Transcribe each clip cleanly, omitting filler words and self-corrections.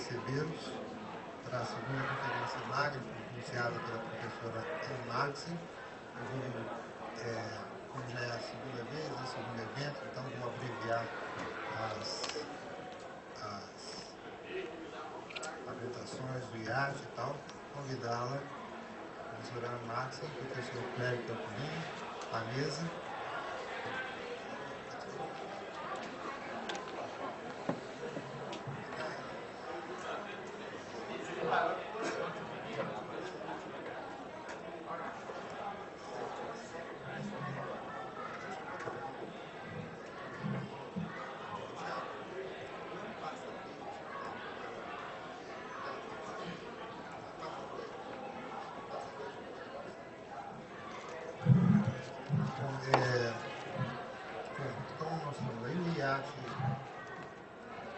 recebê-los para a segunda conferência magna, iniciada pela professora Markusen. Como já é a segunda vez, o segundo evento, então vou abreviar as apresentações do IEAT e tal, convidá-la, a professora Markusen, professor Clérigo Campolim, à mesa.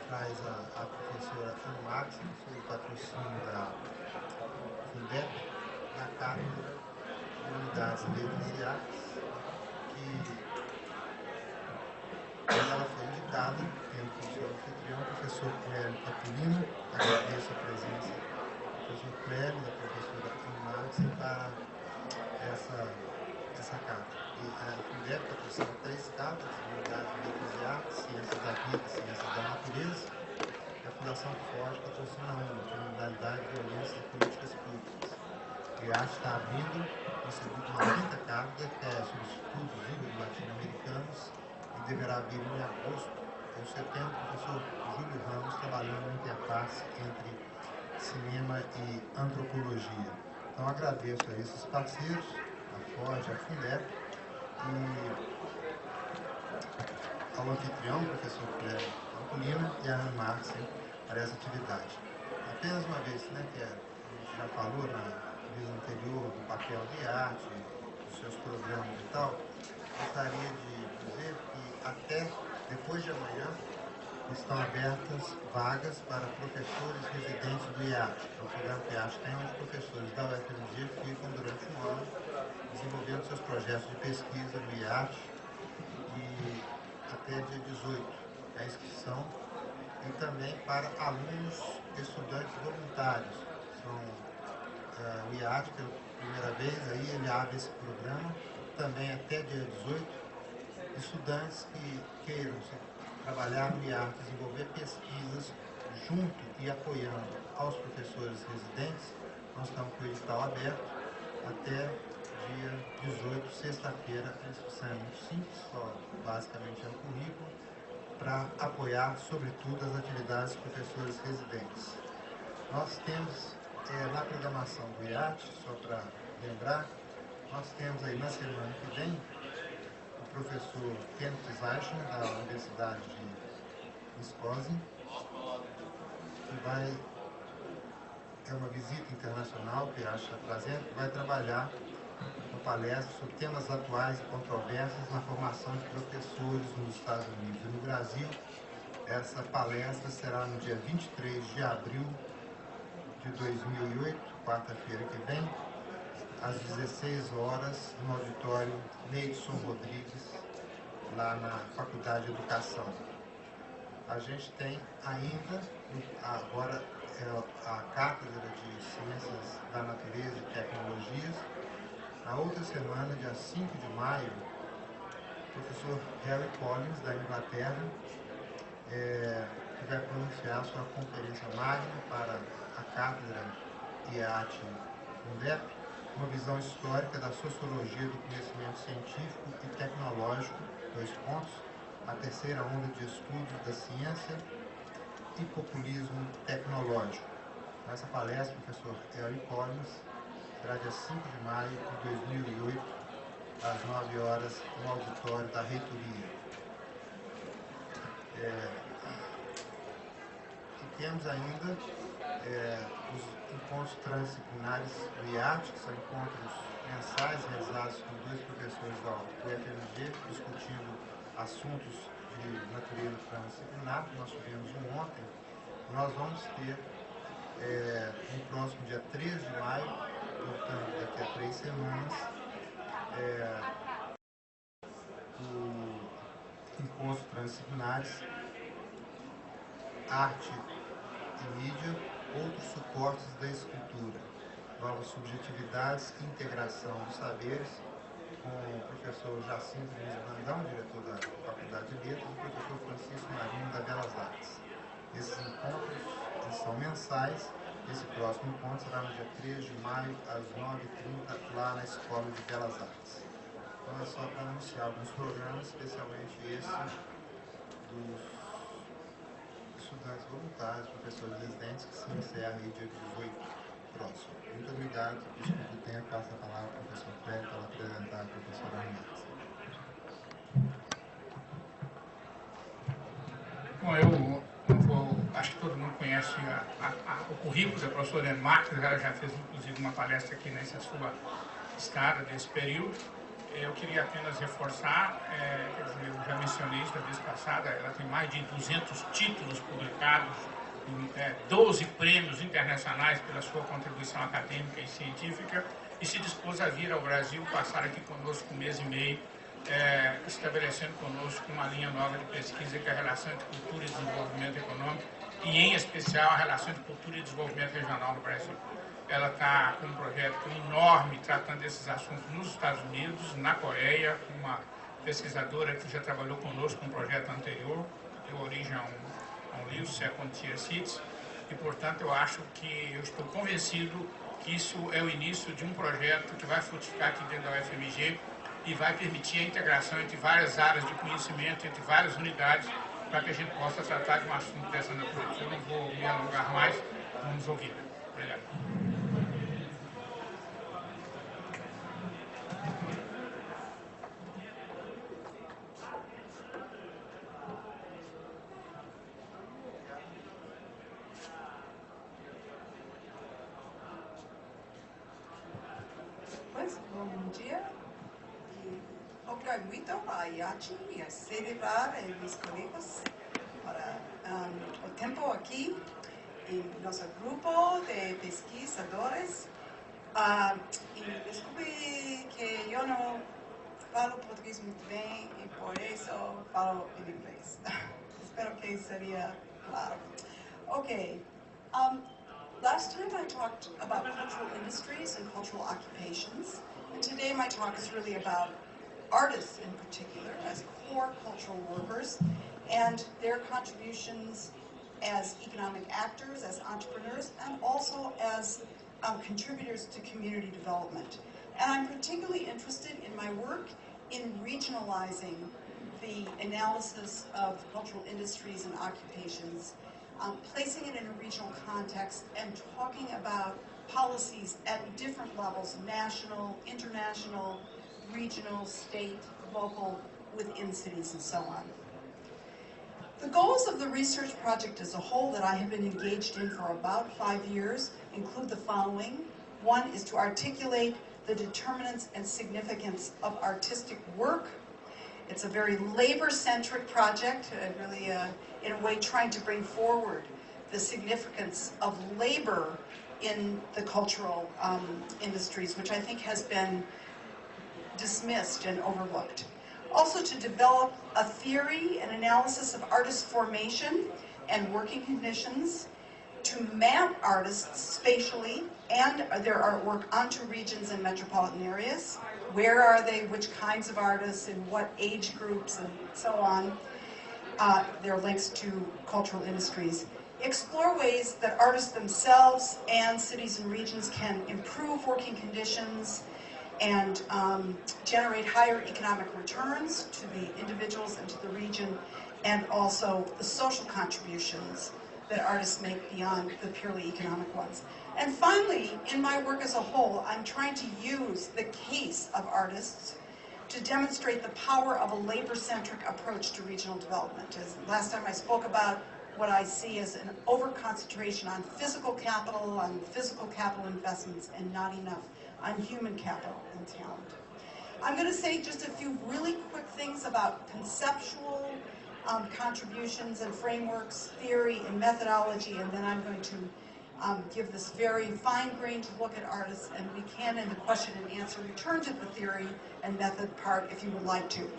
Traz a professora Markusen, sob o patrocínio da FUNDEP, na Cátedra de Unidades Letras e Artes, que ela foi indicada pelo professor anfitrião, professor Clérigo Capulino. Agradeço a presença do professor Clérigo e da professora Markusen para essa cátedra. E a FUNDEP patrocina 3 cátedras, Unidades Letras e Artes, Ciências da Vida e Ciências da Natureza. A Fundação Forte patrocina uma, Criminalidade, Violência e Políticas Públicas. O IEAT está abrindo uma quinta cátedra, que é sobre estudos ibero-latino-americanos, e deverá abrir em agosto ou setembro, o professor Júlio Ramos, trabalhando na interface entre cinema e antropologia. Então, agradeço a esses parceiros, a Ford, a FUNDEP, e ao anfitrião, o professor Clérigo Campolim e a Markusen para essa atividade. Apenas uma vez, que a gente já falou na vez anterior do papel do IEAT, dos seus programas e tal, gostaria de dizer que até depois de amanhã estão abertas vagas para professores residentes do IEAT. O programa do IEAT tem onde professores da UFMG ficam durante um ano desenvolvendo seus projetos de pesquisa no IEAT, e até dia 18 a inscrição, e também para alunos estudantes voluntários. O IEAT, pela primeira vez, aí ele abre esse programa também até dia 18. Estudantes que queiram trabalhar no IEAT, desenvolver pesquisas junto e apoiando aos professores residentes. Nós estamos com o edital aberto até dia 18, sexta-feira. A inscrição é muito simples, só basicamente é um currículo para apoiar, sobretudo, as atividades dos professores residentes. Nós temos, na programação do IEAT, só para lembrar, nós temos aí na semana que vem o professor Kenneth Zeichen, da Universidade de Wisconsin, que é uma visita internacional que o IEAT está trazendo, que vai trabalhar uma palestra sobre temas atuais e controversos na formação de professores nos Estados Unidos e no Brasil. Essa palestra será no dia 23 de abril de 2008, quarta-feira que vem, às 16 horas, no Auditório Neidson Rodrigues, lá na Faculdade de Educação. A gente tem ainda, agora, a Cátedra de Ciências da Natureza e Tecnologias. Na outra semana, dia 5 de maio, o professor Harry Collins, da Inglaterra, que vai pronunciar sua conferência magna para a Cátedra IEAT FUNDEP, uma visão histórica da sociologia do conhecimento científico e tecnológico, 2 pontos, a terceira onda de estudos da ciência e populismo tecnológico. Nessa palestra, o professor Harry Collins será dia 5 de maio de 2008, às 9 horas, no auditório da reitoria. E temos ainda os encontros transdisciplinares do IEAT, que são encontros mensais realizados com 2 professores da UFMG, discutindo assuntos de natureza transdisciplinar. Nós tivemos um ontem. Nós vamos ter no próximo dia 13 de maio, portanto, daqui a 3 semanas, o encontro transdisciplinares, arte e mídia, outros suportes da escultura, novas subjetividades e integração dos saberes, com o professor Jacinto Luiz Brandão, diretor da Faculdade de Letras, e o professor Francisco Marinho, da Belas Artes. Esses encontros são mensais. Esse próximo encontro será no dia 3 de maio, às 9h30, lá na Escola de Belas Artes. Então é só para anunciar alguns programas, especialmente esse dos estudantes voluntários, professores residentes, que se encerra aí dia 18 próximo. Muito obrigado. Desculpe o tempo, passo a palavra ao professor Fred para apresentar a professora Markusen. Bom, acho que todo mundo conhece o currículo da professora Markusen, ela já fez inclusive uma palestra aqui nessa sua estada desse período. Eu queria apenas reforçar, quer dizer, eu já mencionei isso da vez passada, ela tem mais de 200 títulos publicados, 12 prêmios internacionais pela sua contribuição acadêmica e científica, e se dispôs a vir ao Brasil, passar aqui conosco um mês e meio, estabelecendo conosco uma linha nova de pesquisa, que é a relação entre cultura e desenvolvimento econômico, e em especial a relação entre cultura e desenvolvimento regional no Brasil. Ela está com um projeto enorme tratando desses assuntos nos Estados Unidos, na Coreia, com uma pesquisadora que já trabalhou conosco com um projeto anterior, deu origem a um livro, Second Tier Cities, e portanto eu estou convencido que isso é o início de um projeto que vai frutificar aqui dentro da UFMG e vai permitir a integração entre várias áreas de conhecimento, entre várias unidades, para que a gente possa tratar de um assunto dessa natureza. Eu não vou me alongar mais, vamos ouvir. Obrigado. Bom dia e obrigado muito à IEAT e a celebrar meus colegas para o tempo aqui em nosso grupo de pesquisadores. E desculpe que eu não falo português muito bem e por isso falo em inglês. Espero que seria claro. Ok. Last time I talked about cultural industries and cultural occupations, and today my talk is really about artists in particular as core cultural workers and their contributions as economic actors, as entrepreneurs, and also as contributors to community development. And I'm particularly interested in my work in regionalizing the analysis of cultural industries and occupations, placing it in a regional context and talking about policies at different levels, national, international, regional, state, local, within cities, and so on. The goals of the research project as a whole that I have been engaged in for about 5 years include the following. One is to articulate the determinants and significance of artistic work. It's a very labor-centric project, really in a way trying to bring forward the significance of labor in the cultural industries, which I think has been dismissed and overlooked. Also to develop a theory and analysis of artist formation and working conditions, to map artists spatially and their artwork onto regions and metropolitan areas. Where are they, which kinds of artists, in what age groups, and so on. There are links to cultural industries. Explore ways that artists themselves and cities and regions can improve working conditions and generate higher economic returns to the individuals and to the region, and also the social contributions that artists make beyond the purely economic ones. And finally, in my work as a whole, I'm trying to use the case of artists to demonstrate the power of a labor-centric approach to regional development. As last time I spoke about what I see as an over-concentration on physical capital investments, and not enough on human capital and talent. I'm going to say just a few really quick things about conceptual contributions and frameworks, theory and methodology, and then I'm going to give this very fine-grained look at artists, and we can, in the question and answer, return to the theory and method part if you would like to.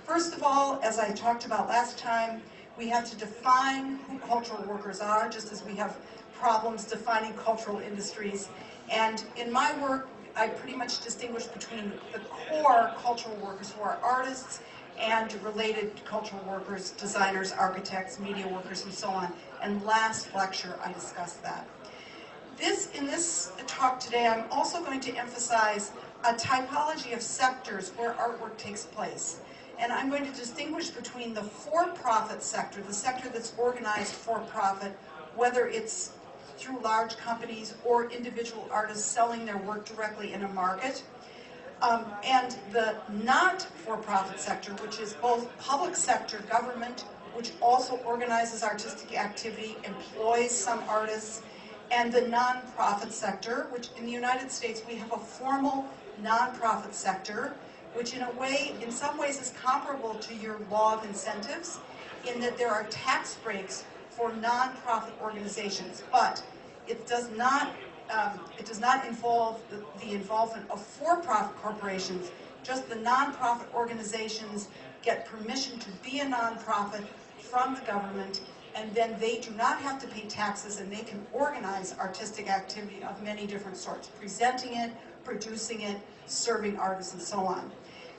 First of all, as I talked about last time, We have to define who cultural workers are, just as we have problems defining cultural industries. And in my work, I pretty much distinguish between the core cultural workers who are artists and related cultural workers, designers, architects, media workers, and so on. And last lecture, I discussed that. In this talk today, I'm also going to emphasize a typology of sectors where artwork takes place. And I'm going to distinguish between the for-profit sector, the sector that's organized for-profit, whether it's through large companies or individual artists selling their work directly in a market, and the not-for-profit sector, which is both public sector government, which also organizes artistic activity, employs some artists, and the non-profit sector, which in the United States we have a formal non-profit sector, which in some ways is comparable to your law of incentives, in that there are tax breaks for non-profit organizations, but it does not involve the involvement of for-profit corporations. Just the non-profit organizations get permission to be a non-profit from the government, and then they do not have to pay taxes, and they can organize artistic activity of many different sorts, presenting it, producing it, serving artists, and so on.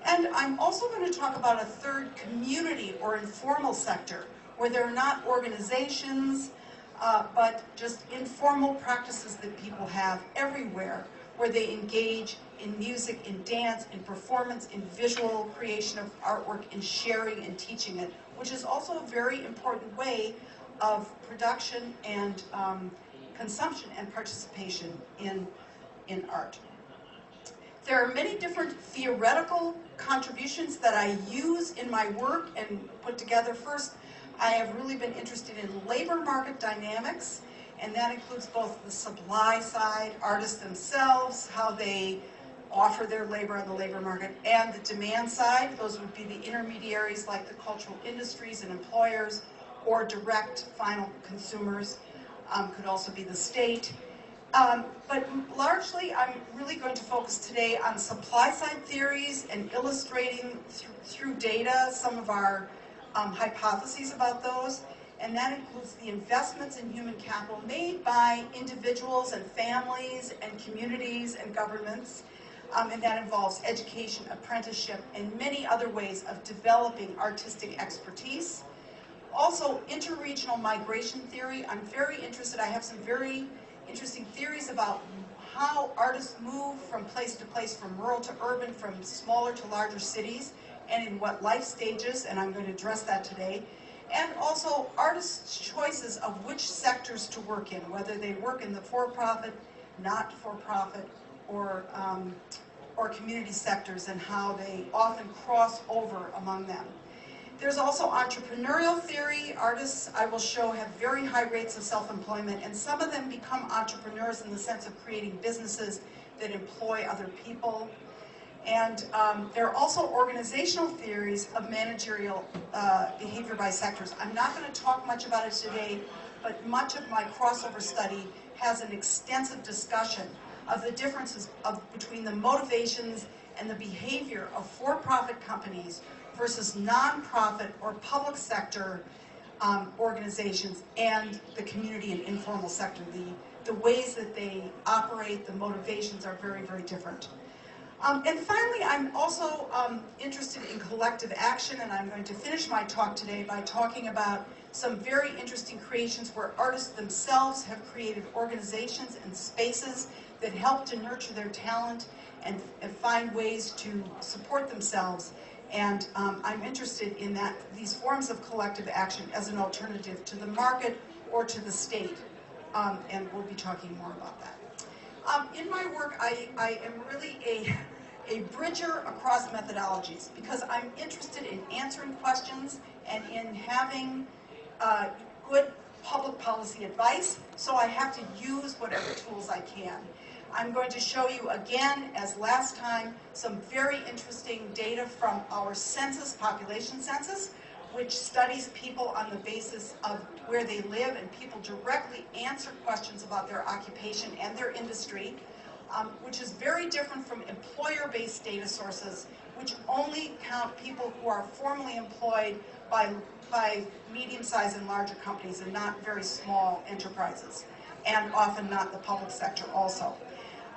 And I'm also going to talk about a third community or informal sector, where there are not organizations, but just informal practices that people have everywhere, where they engage in music, in dance, in performance, in visual creation of artwork, in sharing and teaching it, which is also a very important way of production and consumption and participation in art. There are many different theoretical contributions that I use in my work and put together. First, I have really been interested in labor market dynamics, and that includes both the supply side, artists themselves, how they offer their labor on the labor market, and the demand side. Those would be the intermediaries like the cultural industries and employers, or direct final consumers, could also be the state. But largely, I'm really going to focus today on supply-side theories and illustrating through data some of our hypotheses about those. And that includes the investments in human capital made by individuals and families and communities and governments. And that involves education, apprenticeship, and many other ways of developing artistic expertise. Also, interregional migration theory. I'm very interested. I have some very interesting theories about how artists move from place to place, from rural to urban, from smaller to larger cities, and in what life stages, and I'm going to address that today. And also artists' choices of which sectors to work in, whether they work in the for-profit, not-for-profit, or community sectors, and how they often cross over among them. There's also entrepreneurial theory. Artists, I will show, have very high rates of self-employment, and some of them become entrepreneurs in the sense of creating businesses that employ other people. And there are also organizational theories of managerial behavior by sectors. I'm not going to talk much about it today, but much of my crossover study has an extensive discussion of the differences between the motivations and the behavior of for-profit companies versus non-profit or public sector organizations and the community and informal sector. The ways that they operate, the motivations are very, very different. And finally, I'm also interested in collective action, and I'm going to finish my talk today by talking about some very interesting creations where artists themselves have created organizations and spaces that help to nurture their talent and find ways to support themselves. And I'm interested in these forms of collective action as an alternative to the market or to the state. And we'll be talking more about that. In my work, I am really a bridger across methodologies, because I'm interested in answering questions and in having good public policy advice, so I have to use whatever tools I can. I'm going to show you again, as last time, some very interesting data from our census, population census, which studies people on the basis of where they live, and people directly answer questions about their occupation and their industry. which is very different from employer-based data sources, which only count people who are formally employed by medium-sized and larger companies and not very small enterprises, and often not the public sector also.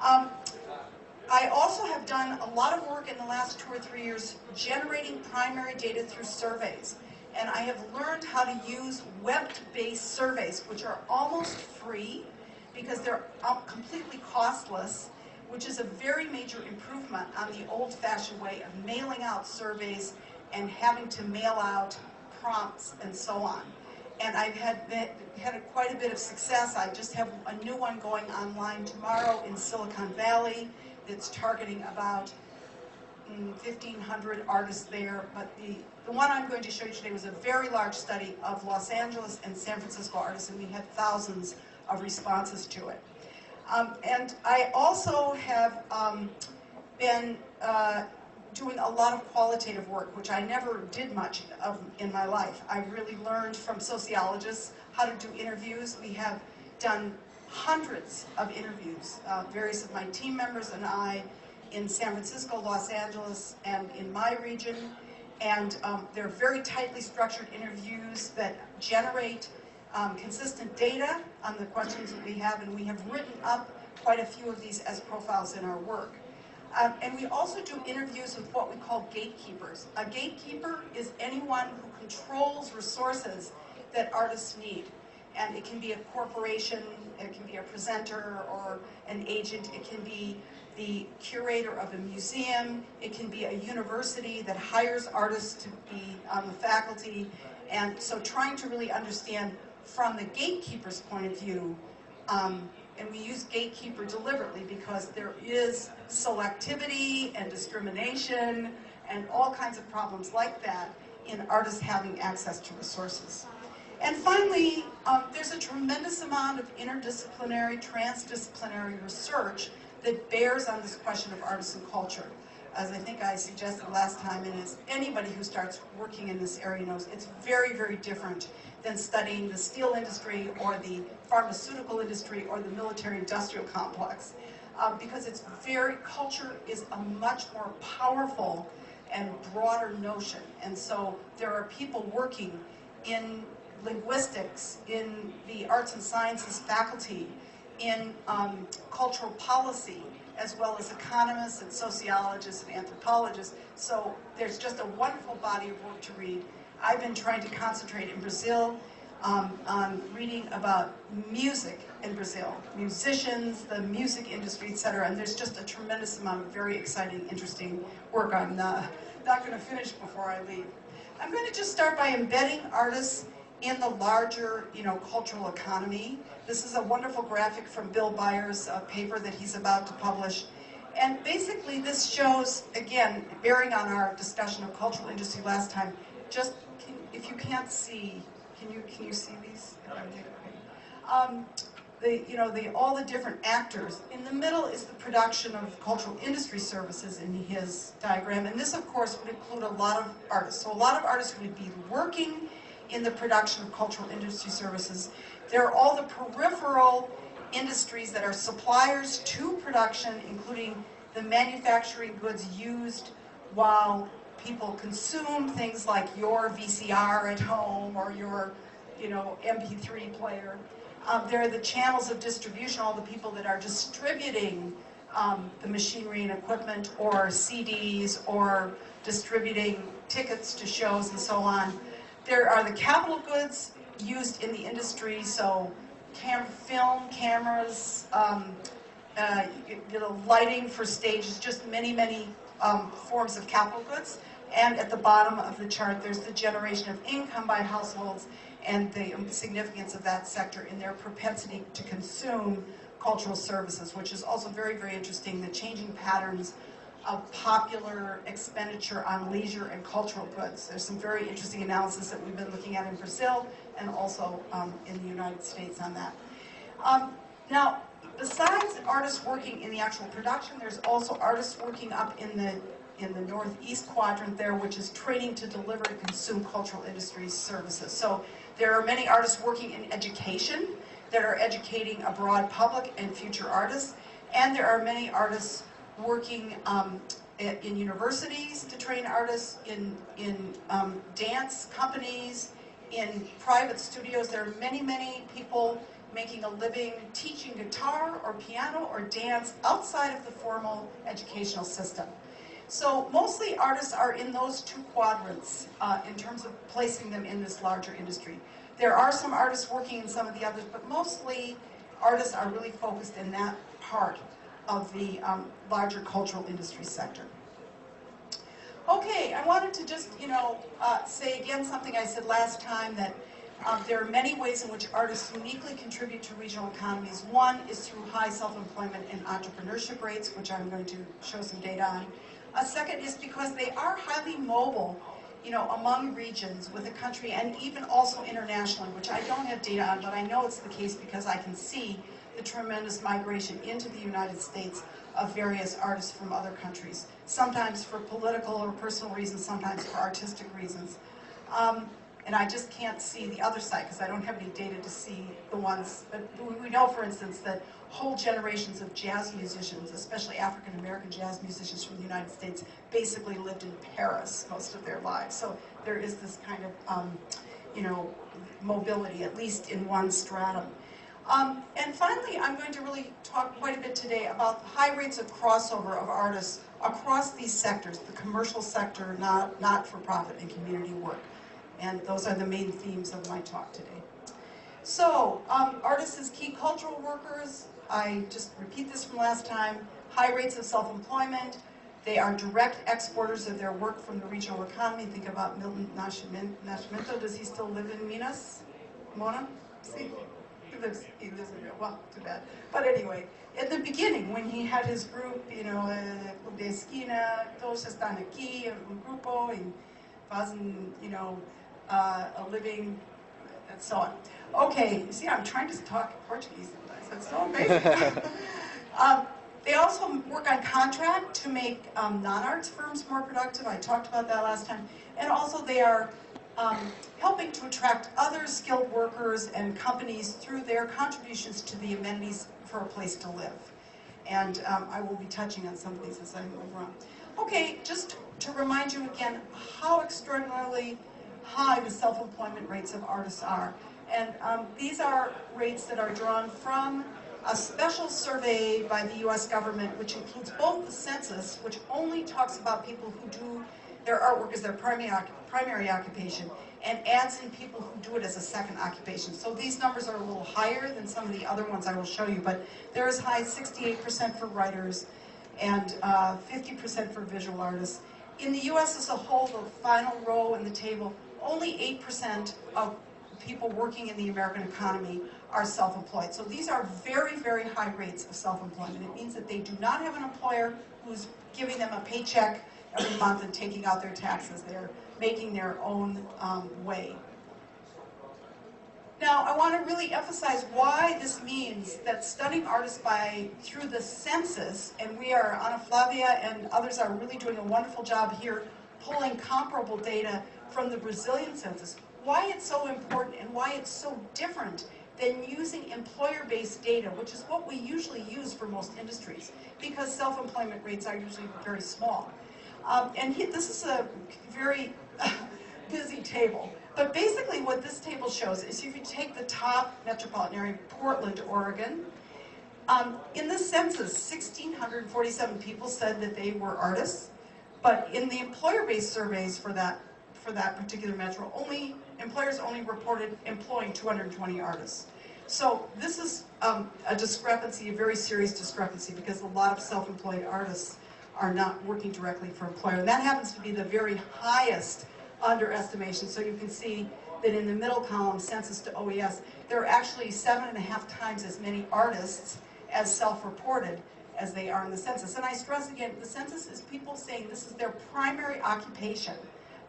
I also have done a lot of work in the last 2 or 3 years generating primary data through surveys. And I have learned how to use web-based surveys, which are almost free because they're completely costless, which is a very major improvement on the old-fashioned way of mailing out surveys and having to mail out prompts and so on. And I've had quite a bit of success. I just have a new one going online tomorrow in Silicon Valley that's targeting about 1,500 artists there. But the one I'm going to show you today was a very large study of Los Angeles and San Francisco artists, and we had thousands of responses to it. And I also have been doing a lot of qualitative work, which I never did much of in my life. I really learned from sociologists how to do interviews. We have done hundreds of interviews, various of my team members and I, in San Francisco, Los Angeles, and in my region. And they're very tightly structured interviews that generate consistent data on the questions that we have, and we have written up quite a few of these as profiles in our work. And we also do interviews with what we call gatekeepers. A gatekeeper is anyone who controls resources that artists need. And it can be a corporation, it can be a presenter or an agent, it can be the curator of a museum, it can be a university that hires artists to be on the faculty. And so trying to really understand from the gatekeeper's point of view, and we use gatekeeper deliberately because there is selectivity and discrimination and all kinds of problems like that in artists having access to resources. And finally, there's a tremendous amount of interdisciplinary, transdisciplinary research that bears on this question of artists and culture. As I think I suggested last time, and as anybody who starts working in this area knows, it's very, very different than studying the steel industry or the pharmaceutical industry or the military-industrial complex. Because it's culture is a much more powerful and broader notion. And so there are people working in linguistics, in the arts and sciences faculty, in cultural policy, as well as economists and sociologists and anthropologists. So there's just a wonderful body of work to read. I've been trying to concentrate in Brazil on reading about music in Brazil, musicians, the music industry, etc. And there's just a tremendous amount of very exciting, interesting work. I'm not going to finish before I leave. I'm going to just start by embedding artists in the larger, cultural economy. This is a wonderful graphic from Bill Byers' paper that he's about to publish. And basically this shows, again, bearing on our discussion of cultural industry last time, just, if you can't see, can you see these? All the different actors. In the middle is the production of cultural industry services in his diagram. And this, of course, would include a lot of artists. So a lot of artists would be working in the production of cultural industry services. There are all the peripheral industries that are suppliers to production, including the manufacturing goods used while people consume things like your VCR at home or your, MP3 player. There are the channels of distribution, all the people that are distributing the machinery and equipment, or CDs, or distributing tickets to shows and so on. There are the capital goods used in the industry, so film, cameras, lighting for stages, just many, many forms of capital goods. And at the bottom of the chart, there's the generation of income by households and the significance of that sector in their propensity to consume cultural services, which is also very, very interesting, the changing patterns of popular expenditure on leisure and cultural goods. There's some very interesting analysis that we've been looking at in Brazil and also in the United States on that. Now, besides artists working in the actual production, there's also artists working up in the northeast quadrant there, which is training to deliver and consume cultural industries services. So there are many artists working in education that are educating a broad public and future artists. And there are many artists working in universities to train artists, in dance companies, in private studios. There are many, many people making a living teaching guitar or piano or dance outside of the formal educational system. So mostly artists are in those two quadrants in terms of placing them in this larger industry. There are some artists working in some of the others, but mostly artists are really focused in that part of the larger cultural industry sector. Okay, I wanted to just, say again something I said last time, that there are many ways in which artists uniquely contribute to regional economies. One is through high self-employment and entrepreneurship rates, which I'm going to show some data on. A second is because they are highly mobile, among regions with the country, and even also internationally, which I don't have data on, but I know it's the case because I can see the tremendous migration into the United States of various artists from other countries, sometimes for political or personal reasons, sometimes for artistic reasons. And I just can't see the other side because I don't have any data to see the ones, but we know, for instance, that whole generations of jazz musicians, especially African-American jazz musicians from the United States, basically lived in Paris most of their lives. So there is this kind of, mobility, at least in one stratum. And finally, I'm going to really talk quite a bit today about the high rates of crossover of artists across these sectors, the commercial sector, not-for-profit, and community work. And those are the main themes of my talk today. So, artists as key cultural workers, I just repeat this from last time, high rates of self-employment. They are direct exporters of their work from the regional economy. Think about Milton Nascimento. Does he still live in Minas? Mona? See? He lives in Rio. Well, too bad. But anyway, at the beginning, when he had his group, Club de Esquina, todos están aquí, un grupo, y fazem, a living, and so on. Okay, see, I'm trying to talk Portuguese sometimes. That's so amazing. They also work on contract to make non-arts firms more productive. I talked about that last time. And also they are helping to attract other skilled workers and companies through their contributions to the amenities for a place to live. And I will be touching on some of these as I move on. Okay, just to remind you again how extraordinarily high the self-employment rates of artists are. And these are rates that are drawn from a special survey by the US government, which includes both the census, which only talks about people who do their artwork as their primary occupation, and adds in people who do it as a second occupation. So these numbers are a little higher than some of the other ones I will show you, but they're as high as 68% for writers and 50% for visual artists. In the US as a whole, the final row in the table, only 8% of people working in the American economy are self-employed. So these are very, very high rates of self-employment. It means that they do not have an employer who's giving them a paycheck every month and taking out their taxes. They're making their own way. Now, I want to really emphasize why this means that studying artists through the census, and we are, Ana Flavia and others are really doing a wonderful job here pulling comparable data from the Brazilian census, why it's so important and why it's so different than using employer-based data, which is what we usually use for most industries, because self-employment rates are usually very small. This is a very busy table. But basically what this table shows is if you take the top metropolitan area, Portland, Oregon, in the census, 1,647 people said that they were artists, but in the employer-based surveys for that particular metro, employers only reported employing 220 artists. So this is a discrepancy, a very serious discrepancy, because a lot of self-employed artists are not working directly for employer. And that happens to be the very highest underestimation. So you can see that in the middle column, census to OES, there are actually 7.5 times as many artists as self-reported as they are in the census. And I stress again, the census is people saying this is their primary occupation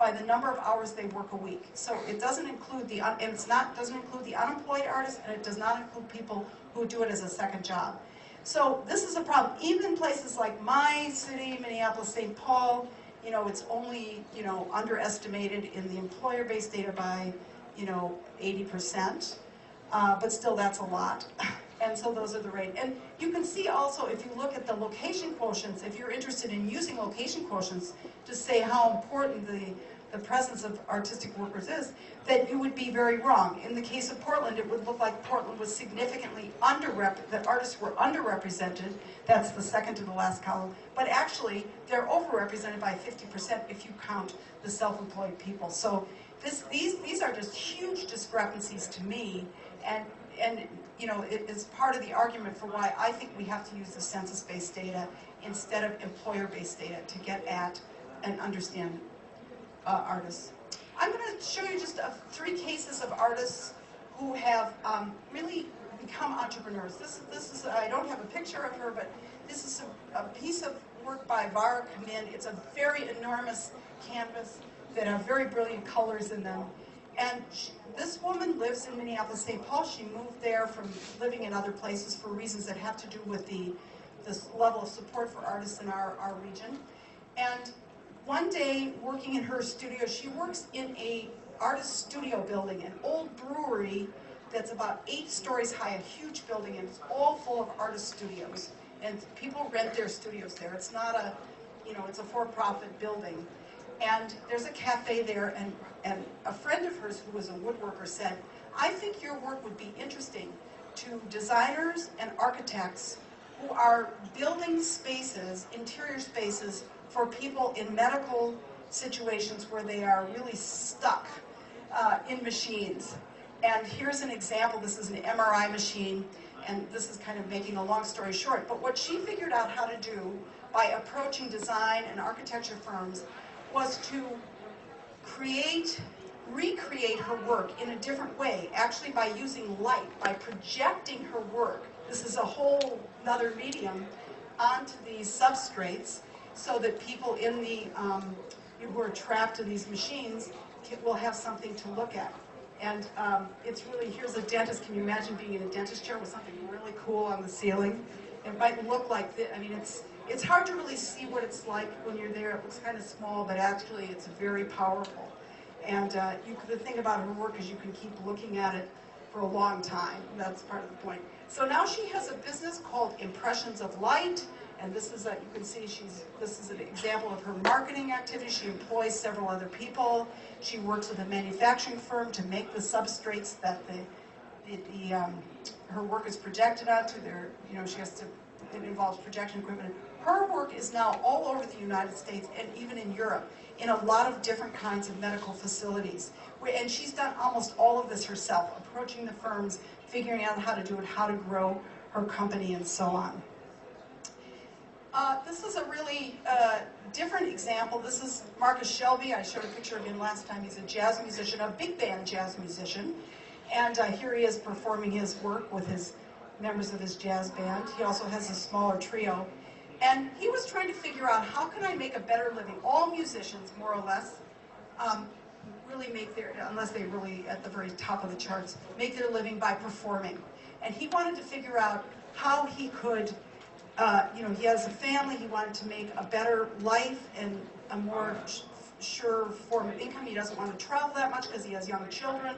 by the number of hours they work a week. So it doesn't include doesn't include the unemployed artists, and it does not include people who do it as a second job. So this is a problem. Even in places like my city, Minneapolis, St. Paul, it's only, underestimated in the employer-based data by, 80%. But still, that's a lot. And so those are the rate. And you can see also, if you look at the location quotients, if you're interested in using location quotients to say how important the presence of artistic workers is, that you would be very wrong. In the case of Portland, it would look like Portland was significantly that artists were underrepresented. That's the second to the last column. But actually, they're overrepresented by 50% if you count the self-employed people. So these are just huge discrepancies to me, and you know, it is part of the argument for why I think we have to use the census-based data instead of employer-based data to get at and understand artists. I'm going to show you just 3 cases of artists who have really become entrepreneurs. This is, I don't have a picture of her, but this is a piece of work by Vara Kamin. It's a very enormous canvas that have very brilliant colors in them. And this woman lives in Minneapolis, St. Paul. She moved there from living in other places for reasons that have to do with this level of support for artists in our region. And one day, working in her studio, she works in a artist studio building, an old brewery that's about 8 stories high, a huge building, and it's all full of artist studios. And people rent their studios there. It's not a, you know, it's a for-profit building. And there's a cafe there, and a friend of hers who was a woodworker said, I think your work would be interesting to designers and architects who are building spaces, interior spaces, for people in medical situations where they are really stuck in machines. And here's an example. This is an MRI machine, and this is kind of making a long story short. But what she figured out how to do by approaching design and architecture firms was to recreate her work in a different way, actually by using light, by projecting her work. This is a whole other medium onto these substrates, so that people in the who are trapped in these machines will have something to look at. And it's really, here's a dentist. Can you imagine being in a dentist chair with something really cool on the ceiling? It might look like this. I mean, it's hard to really see what it's like when you're there. It looks kind of small, but actually it's very powerful. And the thing about her work is you can keep looking at it for a long time. That's part of the point. So now she has a business called Impressions of Light. And this is you can see this is an example of her marketing activity. She employs several other people. She works with a manufacturing firm to make the substrates that her work is projected onto. It involves projection equipment. Her work is now all over the United States and even in Europe in a lot of different kinds of medical facilities. And she's done almost all of this herself, approaching the firms, figuring out how to do it, how to grow her company, and so on. This is a really different example. This is Marcus Shelby. I showed a picture of him last time. He's a jazz musician, a big band jazz musician. And here he is performing his work with his members of his jazz band. He also has a smaller trio. And he was trying to figure out, how can I make a better living? All musicians, more or less, really make unless they really at the very top of the charts, make their living by performing. And he wanted to figure out how he could he has a family. He wanted to make a better life and a more sure form of income. He doesn't want to travel that much because he has young children.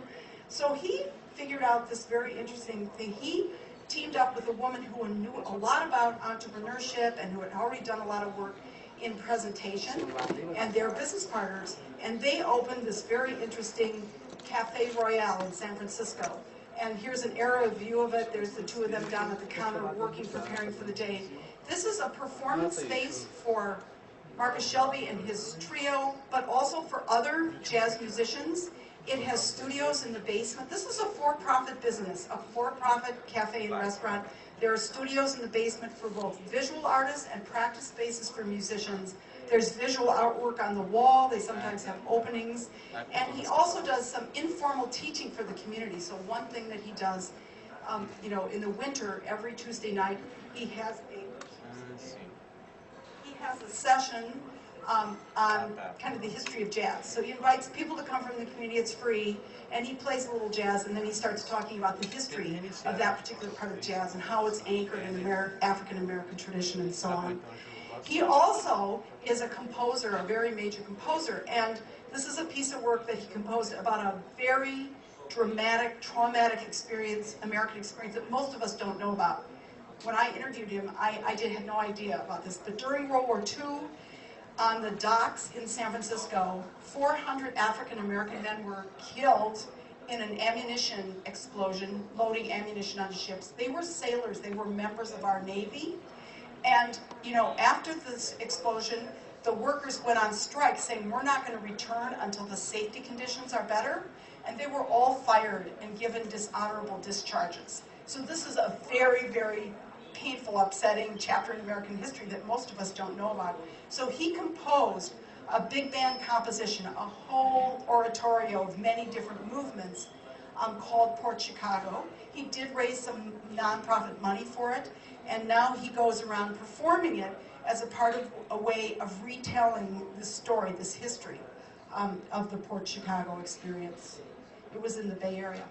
So he figured out this very interesting thing. He teamed up with a woman who knew a lot about entrepreneurship and who had already done a lot of work in presentation, and they're business partners. And they opened this very interesting Cafe Royale in San Francisco. And here's an aerial view of it. There's the 2 of them down at the counter working, preparing for the day. This is a performance space for Marcus Shelby and his trio, but also for other jazz musicians. It has studios in the basement. This is a for-profit business, a for-profit cafe and restaurant. There are studios in the basement for both visual artists and practice spaces for musicians. There's visual artwork on the wall. They sometimes have openings. And he also does some informal teaching for the community. So one thing that he does, in the winter, every Tuesday night, he has a session on kind of the history of jazz. So he invites people to come from the community. It's free. And he plays a little jazz, and then he starts talking about the history of that particular part of jazz and how it's anchored in African-American tradition and so on. He also is a composer, a very major composer, and this is a piece of work that he composed about a very dramatic, traumatic experience, American experience that most of us don't know about. When I interviewed him, I had no idea about this, but during World War II, on the docks in San Francisco, 400 African American men were killed in an ammunition explosion, loading ammunition onto ships. They were sailors, they were members of our Navy, and you know, after this explosion, the workers went on strike saying, we're not going to return until the safety conditions are better, and they were all fired and given dishonorable discharges. So this is a very, very painful, upsetting chapter in American history that most of us don't know about. So he composed a big band composition, a whole oratorio of many different movements called Port Chicago. He did raise some nonprofit money for it, and now he goes around performing it as a part of a way of retelling this story, this history of the Port Chicago experience. It was in the Bay Area.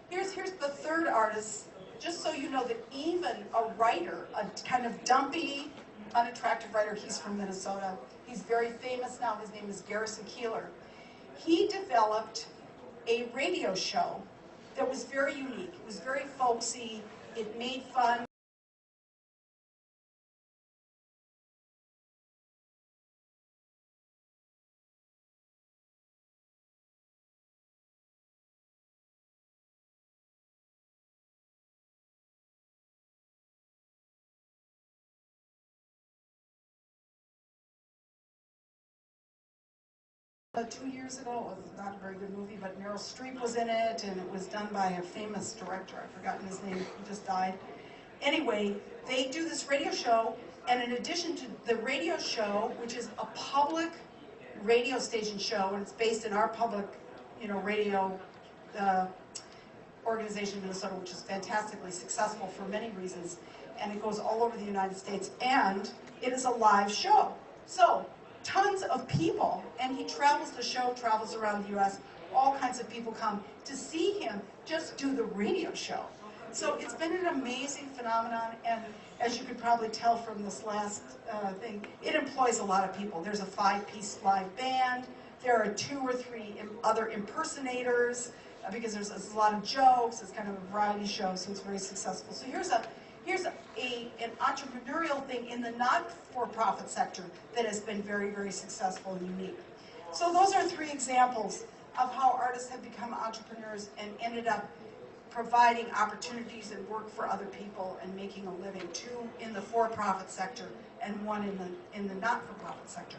Here's the third artist, just so you know that even a writer, a kind of dumpy, unattractive writer, he's from Minnesota. He's very famous now. His name is Garrison Keillor. He developed a radio show that was very unique. It was very folksy. It made fun. About 2 years ago, it was not a very good movie, but Meryl Streep was in it, and it was done by a famous director. I've forgotten his name, he just died. Anyway, they do this radio show, and in addition to the radio show, which is a public radio station show, and it's based in our public, radio organization in Minnesota, which is fantastically successful for many reasons, and it goes all over the United States, and it is a live show. So, tons of people, and he travels the show, travels around the U.S., all kinds of people come to see him just do the radio show. So it's been an amazing phenomenon, and as you could probably tell from this last thing, it employs a lot of people. There's a 5-piece live band, there are 2 or 3 other impersonators, because there's a lot of jokes, it's kind of a variety show, so it's very successful. So here's an entrepreneurial thing in the not-for-profit sector that has been very, very successful and unique. So those are 3 examples of how artists have become entrepreneurs and ended up providing opportunities and work for other people and making a living, 2 in the for-profit sector and 1 in the not-for-profit sector.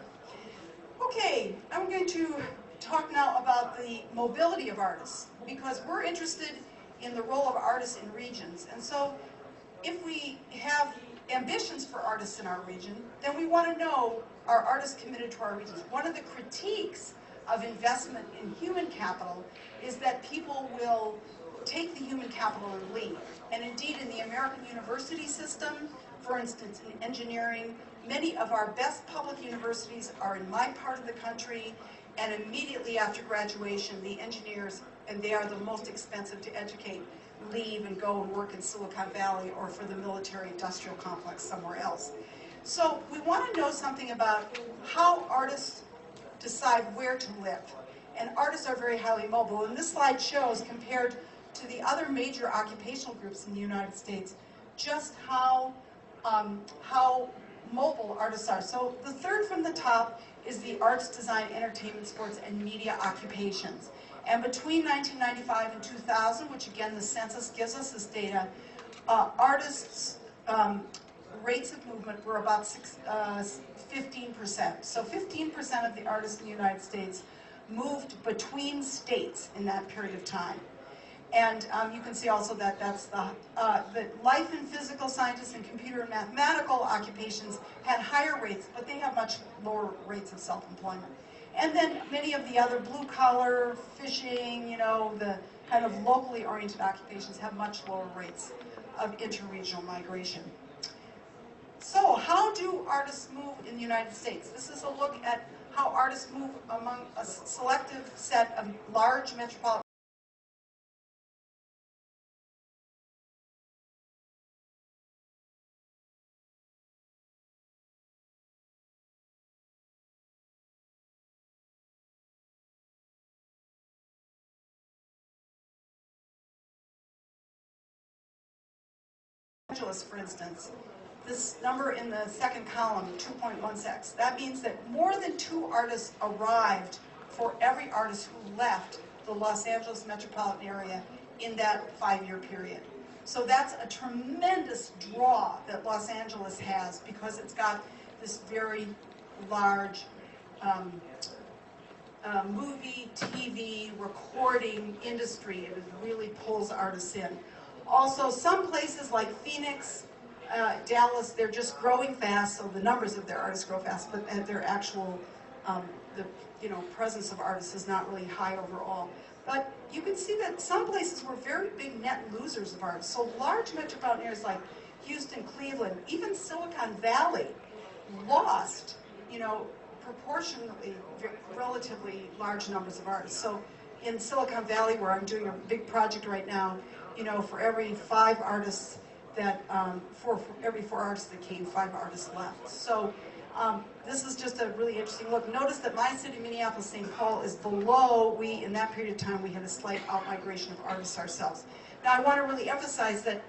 Okay, I'm going to talk now about the mobility of artists, because we're interested in the role of artists in regions. And so if we have ambitions for artists in our region, then we want to know, are artists committed to our regions? One of the critiques of investment in human capital is that people will take the human capital and leave. And indeed, in the American university system, for instance, in engineering, many of our best public universities are in my part of the country, and immediately after graduation, the engineers, and they are the most expensive to educate, leave and go and work in Silicon Valley or for the military-industrial complex somewhere else. So we want to know something about how artists decide where to live. And artists are very highly mobile. And this slide shows, compared to the other major occupational groups in the United States, just how mobile artists are. So the third from the top is the arts, design, entertainment, sports, and media occupations. And between 1995 and 2000, which again the census gives us this data, artists' rates of movement were about 15%. So 15% of the artists in the United States moved between states in that period of time. And you can see also that that's the life and physical scientists and computer and mathematical occupations had higher rates, but they have much lower rates of self-employment. And then many of the other blue-collar, fishing, the kind of locally oriented occupations have much lower rates of interregional migration. So how do artists move in the United States? This is a look at how artists move among a selective set of large metropolitan Angeles, for instance, this number in the second column, 2.16, that means that more than 2 artists arrived for every artist who left the Los Angeles metropolitan area in that 5-year period. So that's a tremendous draw that Los Angeles has because it's got this very large movie, TV, recording industry. It really pulls artists in. Also, some places like Phoenix, Dallas, they're just growing fast, so the numbers of their artists grow fast, but their actual presence of artists is not really high overall. But you can see that some places were very big net losers of artists. So large metropolitan areas like Houston, Cleveland, even Silicon Valley lost, proportionately, relatively large numbers of artists. So in Silicon Valley, where I'm doing a big project right now, for every 5 artists that, for every 4 artists that came, 5 artists left. So this is just a really interesting look. Notice that my city, Minneapolis, St. Paul, is below. In that period of time, we had a slight out-migration of artists ourselves. Now, I want to really emphasize that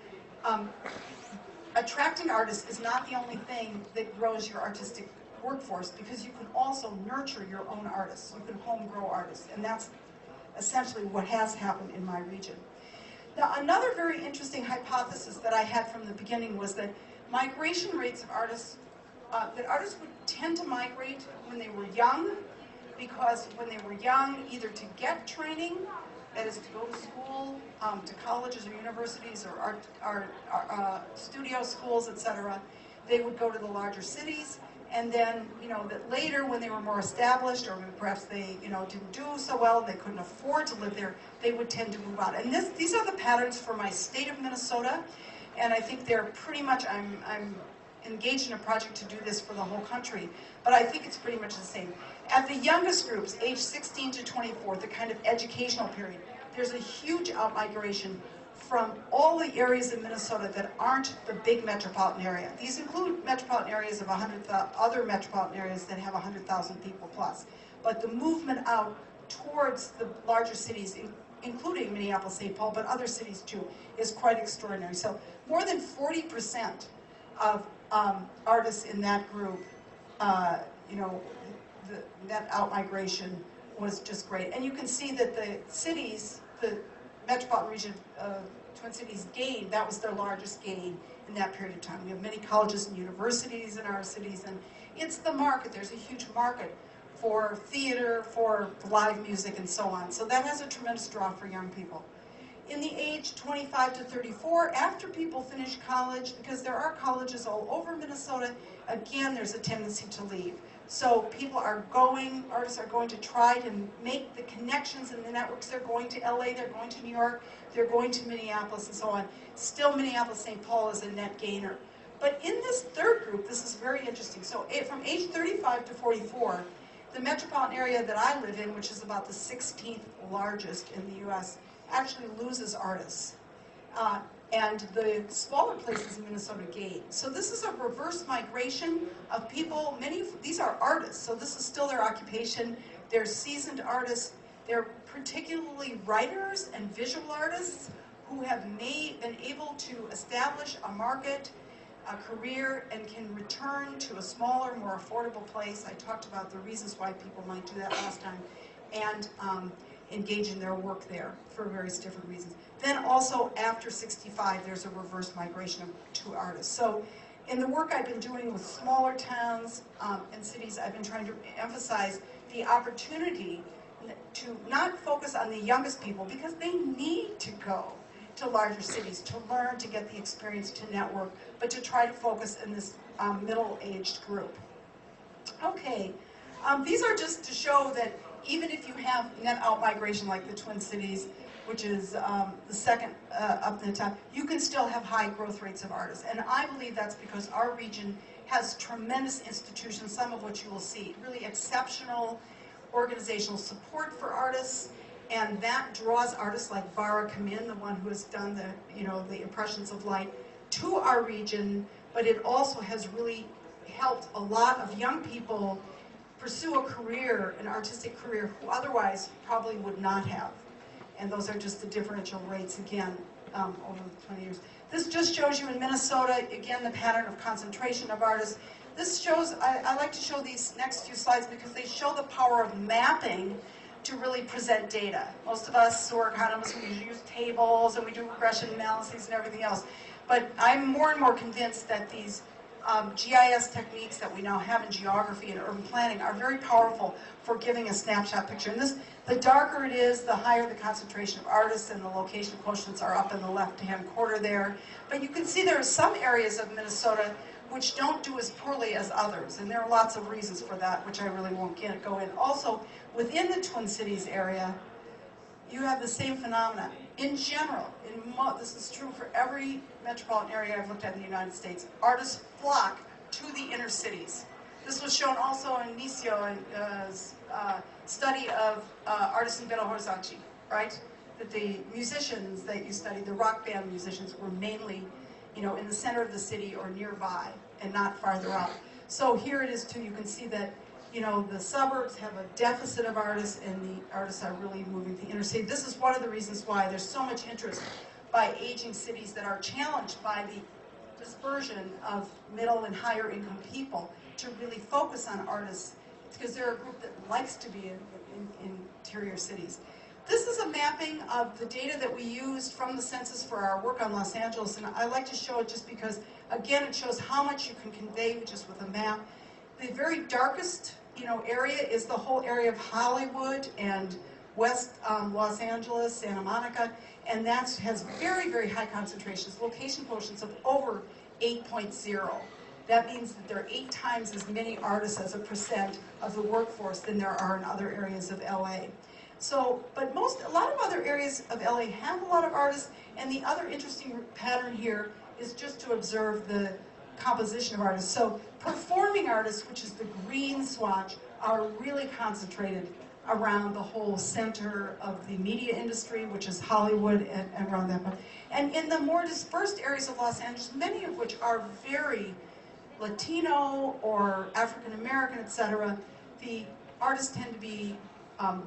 attracting artists is not the only thing that grows your artistic workforce, because you can also nurture your own artists. You can home grow artists, and that's essentially what has happened in my region. Now, another very interesting hypothesis that I had from the beginning was that migration rates of artists, that artists would tend to migrate when they were young, because when they were young, either to get training, that is to go to school, to colleges or universities or art studio schools, etc., they would go to the larger cities. And then, that later, when they were more established, or perhaps they, didn't do so well, they couldn't afford to live there, they would tend to move out. And these are the patterns for my state of Minnesota, and I think they're pretty much, I'm engaged in a project to do this for the whole country, but I think it's pretty much the same. At the youngest groups, age 16 to 24, the kind of educational period, there's a huge outmigration from all the areas in Minnesota that aren't the big metropolitan area. These include metropolitan areas of 100,000, other metropolitan areas that have 100,000 people plus. But the movement out towards the larger cities, including Minneapolis, St. Paul, but other cities too, is quite extraordinary. So more than 40% of artists in that group, that outmigration was just great. And you can see that the cities, the metropolitan region of Twin Cities gained, that was their largest gain in that period of time. We have many colleges and universities in our cities, and it's the market. There's a huge market for theater, for live music, and so on. So that has a tremendous draw for young people. In the age 25 to 34, after people finish college, because there are colleges all over Minnesota, again, there's a tendency to leave. So people are going, artists are going to try to make the connections and the networks. They're going to LA, they're going to New York, they're going to Minneapolis, and so on. Still, Minneapolis, St. Paul is a net gainer. But in this third group, this is very interesting. So from age 35 to 44, the metropolitan area that I live in, which is about the 16th largest in the US, actually loses artists. And the smaller places in Minnesota gain. So this is a reverse migration of people. These are artists, so this is still their occupation. They're seasoned artists. They're particularly writers and visual artists who have been able to establish a market, a career, and can return to a smaller, more affordable place. I talked about the reasons why people might do that last time, and engage in their work there for various different reasons. Then also after 65, there's a reverse migration to artists. So in the work I've been doing with smaller towns and cities, I've been trying to emphasize the opportunity to not focus on the youngest people, because they need to go to larger cities to learn, to get the experience, to network, but to try to focus in this middle-aged group. Okay, these are just to show that even if you have net out-migration like the Twin Cities, which is the second up in the top, you can still have high growth rates of artists. And I believe that's because our region has tremendous institutions, some of which you will see, really exceptional organizational support for artists, and that draws artists like Bara Kamin, the one who has done the Impressions of Light, to our region, but it also has really helped a lot of young people pursue a career, an artistic career, who otherwise probably would not have. And those are just the differential rates again. over the 20 years. This just shows you in Minnesota, again, the pattern of concentration of artists. This shows, I like to show these next few slides because they show the power of mapping to really present data. Most of us who are economists, we use tables and we do regression analyses and everything else. But I'm more and more convinced that these GIS techniques that we now have in geography and urban planning are very powerful for giving a snapshot picture. And this, the darker it is, the higher the concentration of artists, and the location quotients are up in the left-hand quarter there. But you can see there are some areas of Minnesota which don't do as poorly as others, and there are lots of reasons for that, which I really won't go in. Also, within the Twin Cities area, you have the same phenomena. In general, this is true for every metropolitan area I've looked at in the United States, artists flock to the inner cities. This was shown also in Nisio, a study of artists in Belo Horizonte, right? That the musicians that you studied, the rock band musicians, were mainly, you know, in the center of the city or nearby and not farther out. So here it is too, you can see that, you know, the suburbs have a deficit of artists and the artists are really moving to the inner city. This is one of the reasons why there's so much interest by aging cities that are challenged by the dispersion of middle and higher income people to really focus on artists. It's because they're a group that likes to be in interior cities. This is a mapping of the data that we used from the census for our work on Los Angeles, and I like to show it just because, again, it shows how much you can convey just with a map. The very darkest, you know, area is the whole area of Hollywood and West Los Angeles, Santa Monica, and that has very, very high concentrations, location quotients of over 8.0. That means that there are 8 times as many artists as a percent of the workforce than there are in other areas of LA. So, but a lot of other areas of LA have a lot of artists, and the other interesting pattern here is just to observe the composition of artists. So, performing artists, which is the green swatch, are really concentrated around the whole center of the media industry, which is Hollywood and around that. And in the more dispersed areas of Los Angeles, many of which are very Latino or African American, etc., the artists tend to be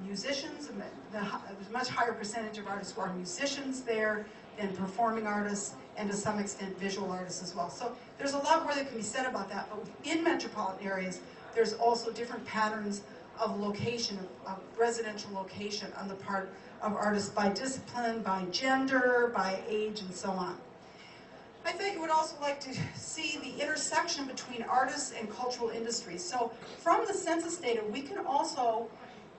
musicians. There's a much higher percentage of artists who are musicians there than performing artists, and to some extent visual artists as well. So there's a lot more that can be said about that, but in metropolitan areas, there's also different patterns of location, of residential location on the part of artists by discipline, by gender, by age, and so on. I thought you would also like to see the intersection between artists and cultural industries. So from the census data, we can also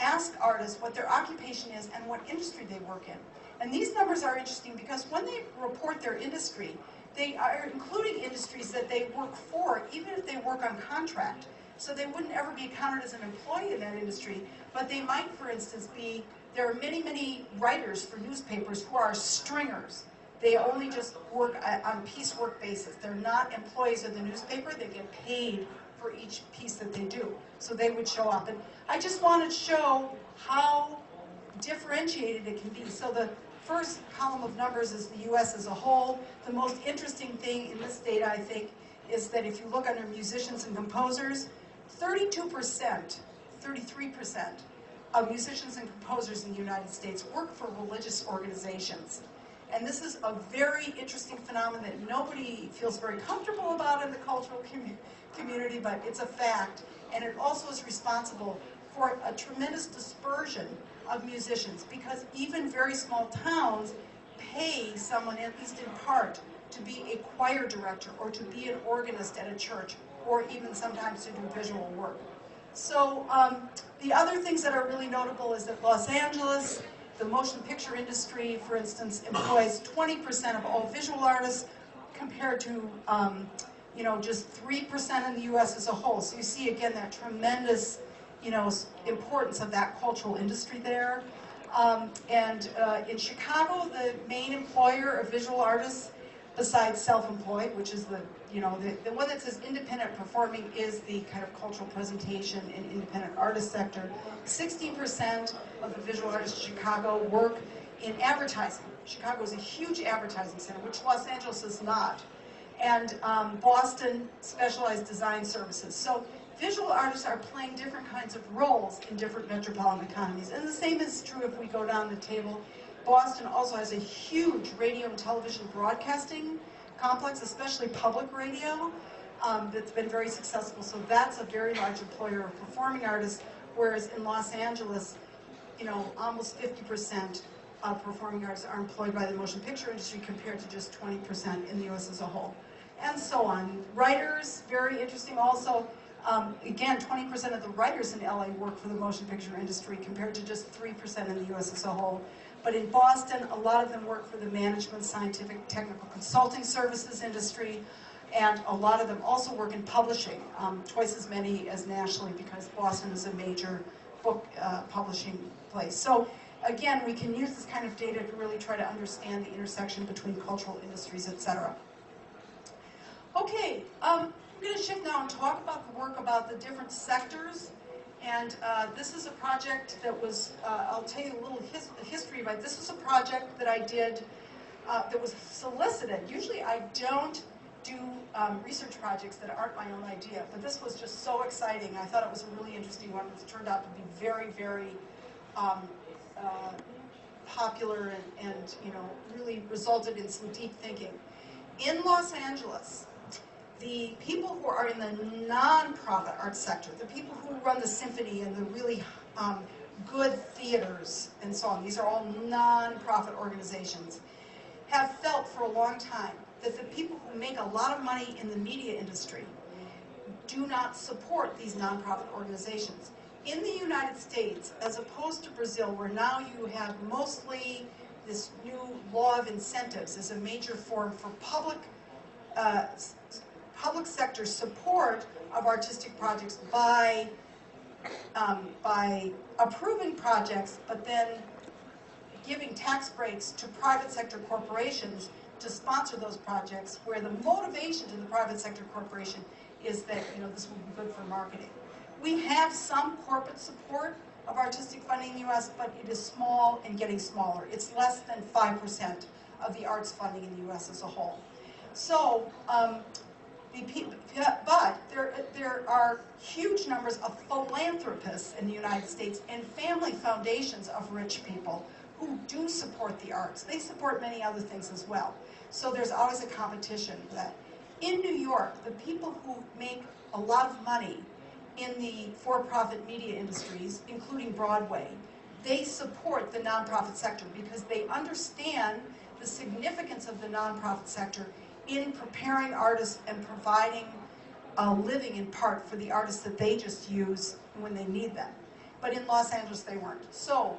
ask artists what their occupation is and what industry they work in. And these numbers are interesting because when they report their industry, they are including industries that they work for, even if they work on contract. So they wouldn't ever be counted as an employee in that industry, but they might, for instance, there are many, many writers for newspapers who are stringers. They only just work on piecework basis. They're not employees of the newspaper. They get paid for each piece that they do. So they would show up. And I just wanted to show how differentiated it can be. So the first column of numbers is the U.S. as a whole. The most interesting thing in this data, I think, is that if you look under musicians and composers, 32%, 33% of musicians and composers in the United States work for religious organizations. And this is a very interesting phenomenon that nobody feels very comfortable about in the cultural community, but it's a fact. And it also is responsible for a tremendous dispersion of musicians, because even very small towns pay someone, at least in part, to be a choir director or to be an organist at a church, or even sometimes to do visual work. So the other things that are really notable is that Los Angeles, the motion picture industry, for instance, employs 20% of all visual artists compared to you know, just 3% in the U.S. as a whole. So you see again that tremendous, you know, importance of that cultural industry there. In Chicago, the main employer of visual artists, besides self-employed, which is the, you know, the one that says independent performing, is the kind of cultural presentation and independent artist sector. 16% of the visual artists in Chicago work in advertising. Chicago is a huge advertising center, which Los Angeles is not. And Boston, specialized design services. So visual artists are playing different kinds of roles in different metropolitan economies. And the same is true if we go down the table Boston also has a huge radio and television broadcasting complex, especially public radio, that's been very successful. So that's a very large employer of performing artists, whereas in Los Angeles, you know, almost 50% of performing artists are employed by the motion picture industry compared to just 20% in the U.S. as a whole. And so on. Writers, very interesting also. Again, 20% of the writers in LA work for the motion picture industry compared to just 3% in the U.S. as a whole. But in Boston, a lot of them work for the management, scientific, technical consulting services industry, and a lot of them also work in publishing, twice as many as nationally, because Boston is a major book publishing place. So again, we can use this kind of data to really try to understand the intersection between cultural industries, etc. Okay, I'm going to shift now and talk about the work about the different sectors. And this is a project that was, I'll tell you a little history about it. This was a project that I did that was solicited. Usually I don't do research projects that aren't my own idea, but this was just so exciting. I thought it was a really interesting one. It turned out to be very, very popular and you know, really resulted in some deep thinking. In Los Angeles, the people who are in the non-profit arts sector, the people who run the symphony and the really good theaters and so on, these are all non-profit organizations, have felt for a long time that the people who make a lot of money in the media industry do not support these non-profit organizations. In the United States, as opposed to Brazil, where now you have mostly this new law of incentives as a major form for public sector support of artistic projects by approving projects, but then giving tax breaks to private sector corporations to sponsor those projects, where the motivation to the private sector corporation is that, you know, this will be good for marketing. We have some corporate support of artistic funding in the U.S., but it is small and getting smaller. It's less than 5% of the arts funding in the U.S. as a whole. So, but there are huge numbers of philanthropists in the United States and family foundations of rich people who do support the arts. They support many other things as well. So there's always a competition for that. In New York, the people who make a lot of money in the for-profit media industries, including Broadway, they support the nonprofit sector because they understand the significance of the nonprofit sector in preparing artists and providing a living in part for the artists that they just use when they need them. But in Los Angeles, they weren't. So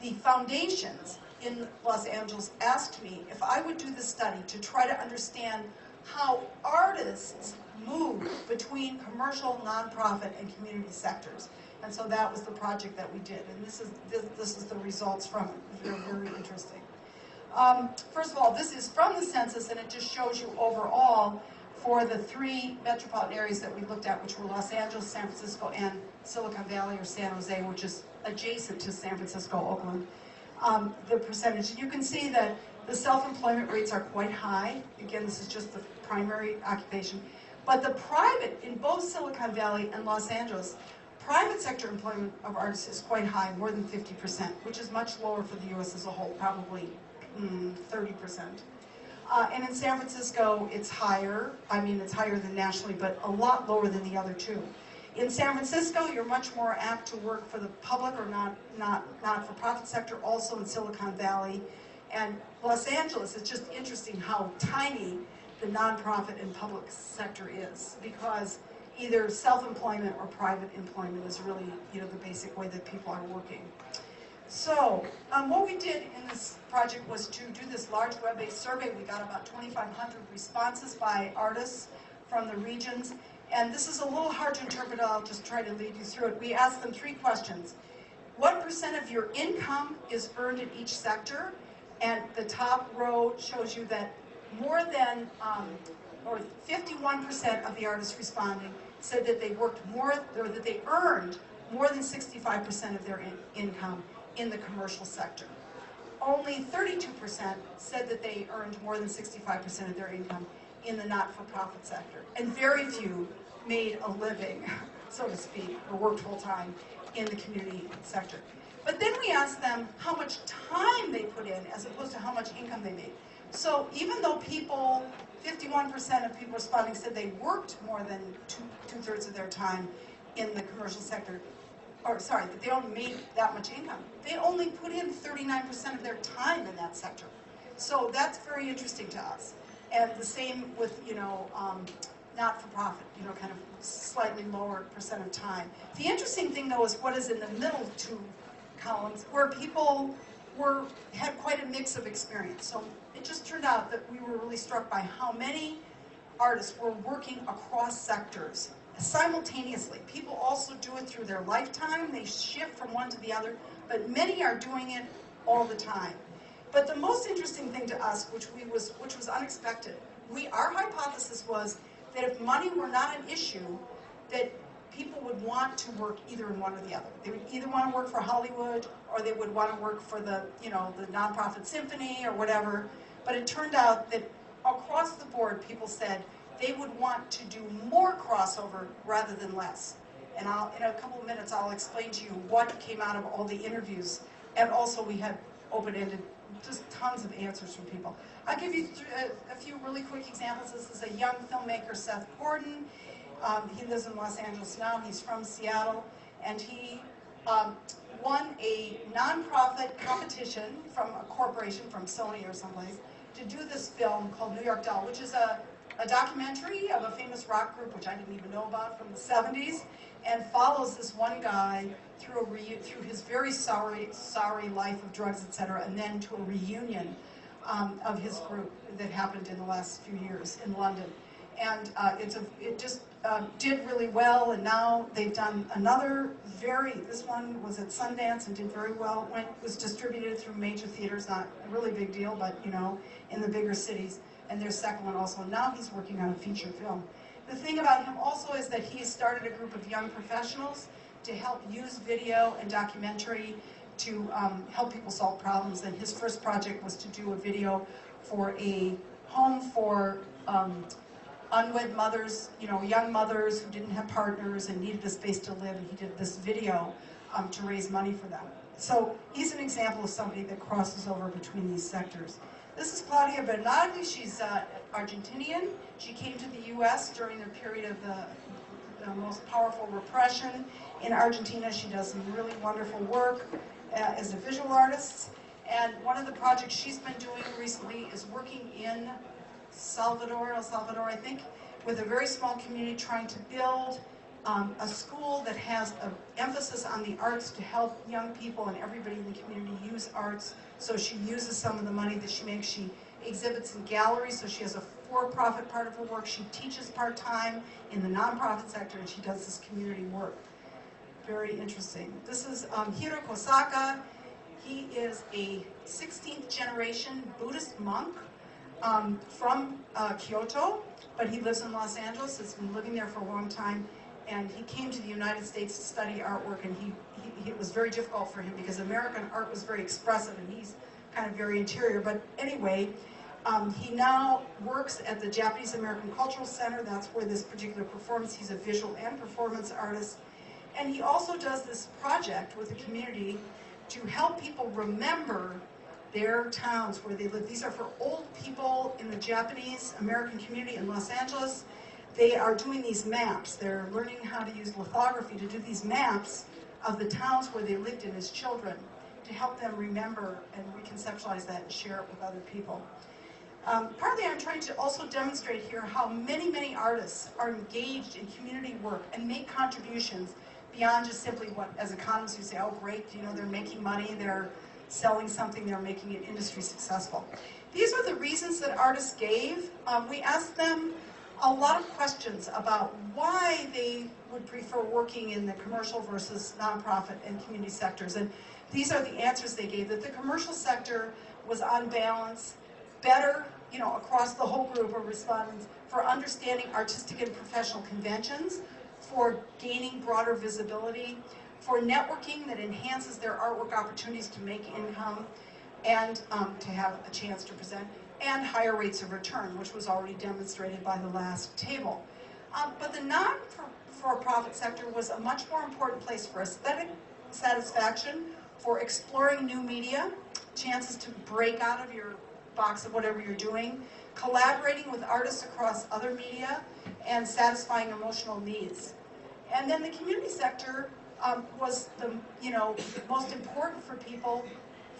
the foundations in Los Angeles asked me if I would do this study to try to understand how artists move between commercial, nonprofit, and community sectors. And so that was the project that we did. And this is the results from it. They're very interesting. First of all, this is from the census, and it just shows you overall for the 3 metropolitan areas that we looked at, which were Los Angeles, San Francisco, and Silicon Valley, or San Jose, which is adjacent to San Francisco, Oakland, the percentage. You can see that the self-employment rates are quite high. Again, this is just the primary occupation. But the private, in both Silicon Valley and Los Angeles, private sector employment of artists is quite high, more than 50%, which is much lower for the U.S. as a whole, probably 30%. And in San Francisco, it's higher. I mean, it's higher than nationally, but a lot lower than the other 2. In San Francisco, you're much more apt to work for the public or not-for-profit sector, also in Silicon Valley. And Los Angeles, it's just interesting how tiny the nonprofit and public sector is, because either self-employment or private employment is really, you know, the basic way that people are working. So what we did in this project was to do this large web-based survey. We got about 2,500 responses by artists from the regions. And this is a little hard to interpret. I'll just try to lead you through it. We asked them 3 questions. What % of your income is earned in each sector? And the top row shows you that more than, or 51% of the artists responding said that they worked more, or that they earned more than 65% of their income in the commercial sector. Only 32% said that they earned more than 65% of their income in the not-for-profit sector. And very few made a living, so to speak, or worked full-time in the community sector. But then we asked them how much time they put in as opposed to how much income they made. So even though 51% of people responding said they worked more than two-thirds of their time in the commercial sector, or sorry, that they only made that much income. They only put in 39% of their time in that sector. So that's very interesting to us. And the same with, not-for-profit, kind of slightly lower percent of time. The interesting thing, though, is what is in the middle two columns, where people had quite a mix of experience. So it just turned out that we were really struck by how many artists were working across sectors simultaneously. People also do it through their lifetime. They shift from one to the other, but many are doing it all the time. But the most interesting thing to us, which was unexpected, our hypothesis was that if money were not an issue, that people would want to work either in one or the other. They would either want to work for Hollywood, or they would want to work for the nonprofit symphony or whatever. But it turned out that across the board, people said they would want to do more crossover rather than less. And in a couple of minutes, I'll explain to you what came out of all the interviews. And also, we had open-ended, just tons of answers from people. I'll give you a few really quick examples. This is a young filmmaker, Seth Gordon. He lives in Los Angeles now. He's from Seattle. And he won a nonprofit competition from a corporation, from Sony or someplace, to do this film called New York Doll, which is a documentary of a famous rock group, which I didn't even know about, from the 70s, and follows this one guy through his very sorry life of drugs, etc., and then to a reunion of his group that happened in the last few years in London. And it just did really well, and now they've done another this one was at Sundance and did very well. Was distributed through major theaters, not a really big deal, but in the bigger cities. And their second one also. Now he's working on a feature film. The thing about him also is that he started a group of young professionals to help use video and documentary to help people solve problems. And his first project was to do a video for a home for unwed mothers, young mothers who didn't have partners and needed a space to live, and he did this video to raise money for them. So he's an example of somebody that crosses over between these sectors. This is Claudia Bernardi. She's Argentinian. She came to the U.S. during the period of the most powerful repression in Argentina. She does some really wonderful work as a visual artist. And one of the projects she's been doing recently is working in El Salvador, I think, with a very small community, trying to build a school that has an emphasis on the arts to help young people and everybody in the community use arts. So she uses some of the money that she makes. She exhibits in galleries, so she has a for-profit part of her work. She teaches part-time in the nonprofit sector, and she does this community work. Very interesting. This is Hiro Kosaka. He is a 16th generation Buddhist monk from Kyoto, but he lives in Los Angeles. Has been living there for a long time, and he came to the United States to study artwork, and it was very difficult for him because American art was very expressive, and he's kind of very interior. But anyway, he now works at the Japanese American Cultural Center. That's where this particular performance, he's a visual and performance artist. And he also does this project with the community to help people remember their towns where they live. These are for old people in the Japanese American community in Los Angeles. They are doing these maps. They're learning how to use lithography to do these maps of the towns where they lived in as children to help them remember and reconceptualize that and share it with other people. Partly I'm trying to also demonstrate here how many artists are engaged in community work and make contributions beyond just simply what, as economists, you say, oh great, they're making money, they're selling something, they're making an industry successful. These are the reasons that artists gave. We asked them a lot of questions about why they would prefer working in the commercial versus nonprofit and community sectors. And these are the answers they gave, that the commercial sector was on balance better, across the whole group of respondents, for understanding artistic and professional conventions, for gaining broader visibility, for networking that enhances their artwork opportunities to make income, and to have a chance to present, and higher rates of return, which was already demonstrated by the last table. But the non-for-profit sector was a much more important place for aesthetic satisfaction, for exploring new media, chances to break out of your box of whatever you're doing, collaborating with artists across other media, and satisfying emotional needs. And then the community sector was the most important for people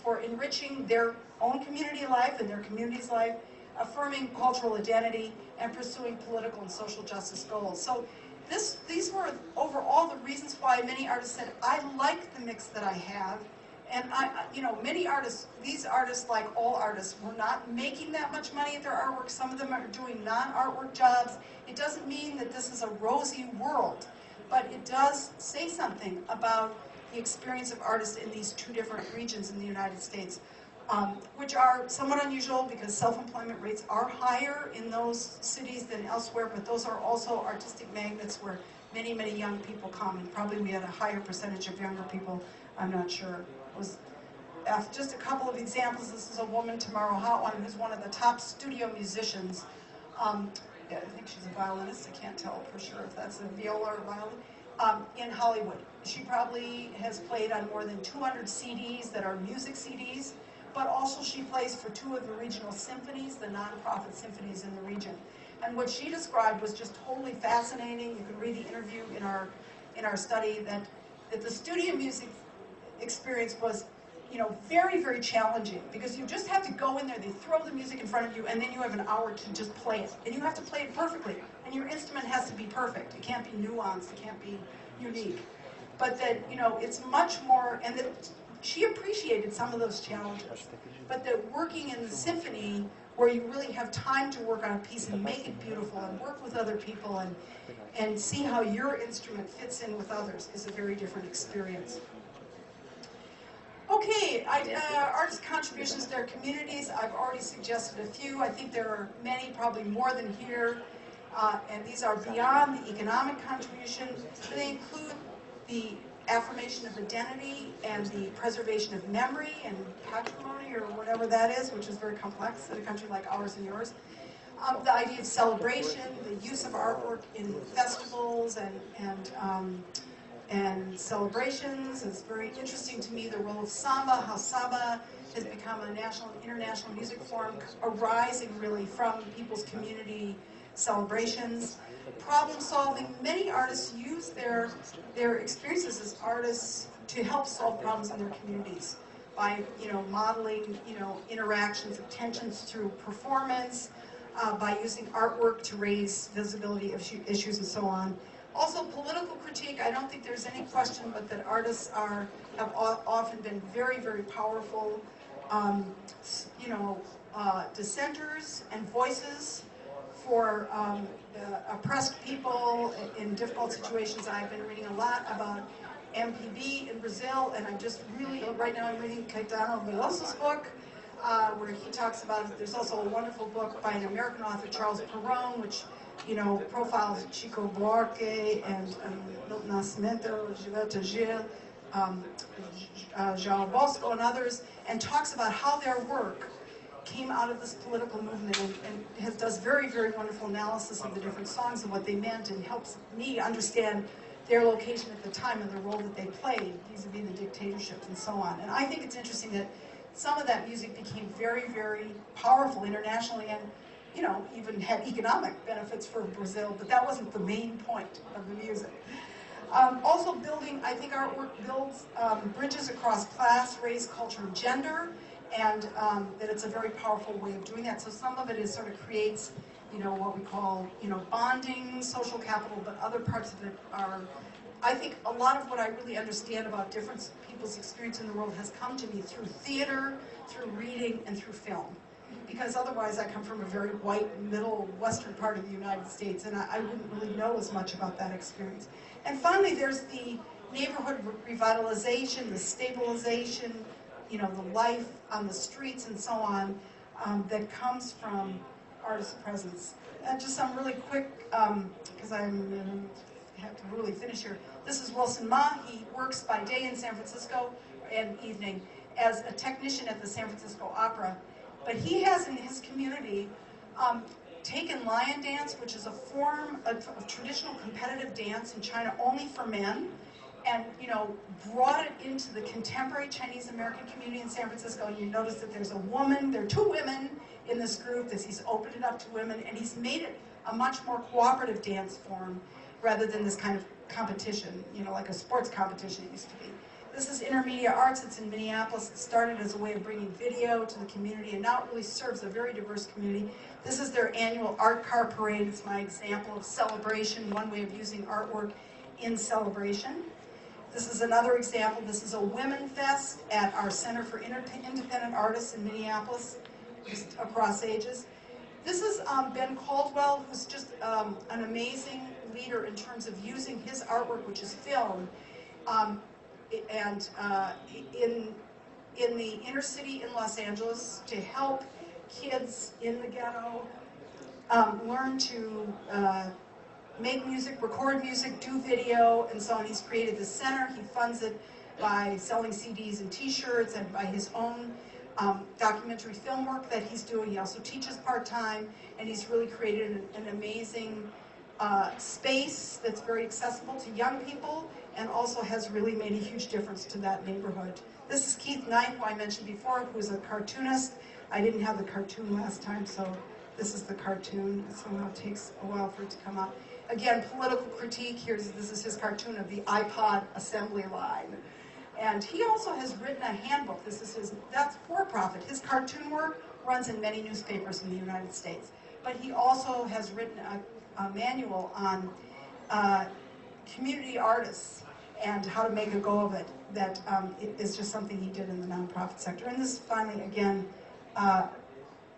for enriching their own community life and their community's life, affirming cultural identity, and pursuing political and social justice goals. So these were overall the reasons why many artists said, I like the mix that I have. And many artists, these artists, like all artists, were not making that much money at their artwork. Some of them are doing non-artwork jobs. It doesn't mean that this is a rosy world, but it does say something about the experience of artists in these two different regions in the United States, which are somewhat unusual because self-employment rates are higher in those cities than elsewhere, but those are also artistic magnets where many, many young people come, and probably we had a higher percentage of younger people, I'm not sure. Just a couple of examples. This is a woman, Tamara Hotwan, who's one of the top studio musicians. I think she's a violinist. I can't tell for sure if that's a viola or violin. In Hollywood. She probably has played on more than 200 CDs that are music CDs, but also she plays for 2 of the regional symphonies, the nonprofit symphonies in the region. And what she described was just totally fascinating. You can read the interview in our study that the studio music experience was, very, very challenging because you just have to go in there, they throw the music in front of you, and then you have an hour to just play it. And you have to play it perfectly. And your instrument has to be perfect. It can't be nuanced. It can't be unique. But that, it's much more, and that she appreciated some of those challenges. But that working in the symphony, where you really have time to work on a piece and make it beautiful and work with other people and see how your instrument fits in with others, is a very different experience. Okay, artist contributions to their communities. I've already suggested a few. I think there are many, probably more than here. And these are beyond the economic contribution. They include the affirmation of identity and the preservation of memory and patrimony, or whatever that is, which is very complex in a country like ours and yours. The idea of celebration, the use of artwork in festivals and celebrations. It's very interesting to me, the role of samba, how samba has become a national and international music form arising really from people's community celebrations. Problem solving. Many artists use their experiences as artists to help solve problems in their communities by modeling interactions of tensions through performance, by using artwork to raise visibility of issues and so on. Also, political critique. I don't think there's any question but that artists have often been very, very powerful, dissenters and voices for oppressed people in difficult situations. I've been reading a lot about MPB in Brazil, and I'm just really, right now I'm reading Caetano Veloso's book, where he talks about it. There's also a wonderful book by an American author, Charles Perron, which profiles Chico Buarque and Milton Nascimento, Gilberto Gil, João Bosco, and others, and talks about how their work came out of this political movement and does very, very wonderful analysis of the different songs and what they meant, and helps me understand their location at the time and the role that they played vis-a-vis the dictatorship and so on. And I think it's interesting that some of that music became very, very powerful internationally and even had economic benefits for Brazil, but that wasn't the main point of the music. Also building, I think artwork builds bridges across class, race, culture, and gender, and that it's a very powerful way of doing that. So some of it is sort of creates, what we call, bonding, social capital, but other parts of it are, I think a lot of what I really understand about different people's experience in the world has come to me through theater, through reading, and through film. Because otherwise I come from a very white, middle, western part of the United States, and I wouldn't really know as much about that experience. And finally, there's the neighborhood revitalization, the stabilization, the life on the streets and so on, that comes from artist presence. And just some really quick, because I have to really finish here. This is Wilson Ma. He works by day in San Francisco and evening as a technician at the San Francisco Opera. But he has in his community taken lion dance, which is a form of traditional competitive dance in China only for men, and brought it into the contemporary Chinese American community in San Francisco. And you notice that there are 2 women in this group. He's opened it up to women, and he's made it a much more cooperative dance form rather than this kind of competition, like a sports competition it used to be. This is Intermedia Arts. It's in Minneapolis. It started as a way of bringing video to the community, and now it really serves a very diverse community. This is their annual art car parade. It's my example of celebration, one way of using artwork in celebration. This is another example. This is a Women Fest at our Center for Independent Artists in Minneapolis, just across ages. This is Ben Caldwell, who's just an amazing leader in terms of using his artwork, which is film, in the inner city in Los Angeles to help kids in the ghetto learn to make music, record music, do video, and so on. He's created the center. He funds it by selling CDs and t-shirts and by his own documentary film work that he's doing. He also teaches part-time, and he's really created an amazing space that's very accessible to young people and also has really made a huge difference to that neighborhood. This is Keith Knight, who I mentioned before, who's a cartoonist. I didn't have the cartoon last time, so this is the cartoon. It somehow takes a while for it to come out. Again, political critique. This is his cartoon of the iPod assembly line. And he also has written a handbook. That's for-profit. His cartoon work runs in many newspapers in the United States. But he also has written a manual on community artists and how to make a go of it. That is just something he did in the nonprofit sector. And this is finally, again,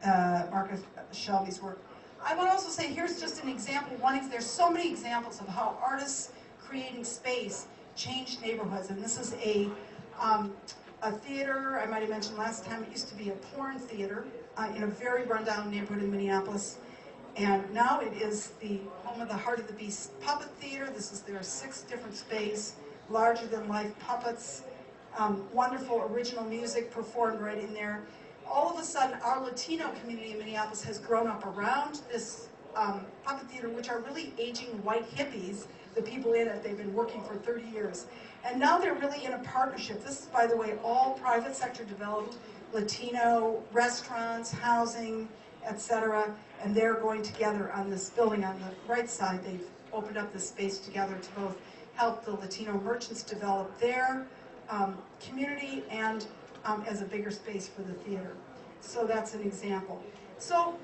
Marcus Shelby's work. I want to also say, here's just an example. There's so many examples of how artists creating space change neighborhoods. And this is a theater, I might have mentioned last time, it used to be a porn theater in a very rundown neighborhood in Minneapolis. And now it is the home of the Heart of the Beast Puppet Theater. This is their 6th different space, larger-than-life puppets, wonderful original music performed right in there. All of a sudden, our Latino community in Minneapolis has grown up around this puppet theater, which are really aging white hippies, the people in it. They've been working for 30 years. And now they're really in a partnership. This is, by the way, all private sector developed Latino restaurants, housing, etc. And they're going together on this building on the right side. They've opened up this space together to both help the Latino merchants develop their community and as a bigger space for the theater. So that's an example. So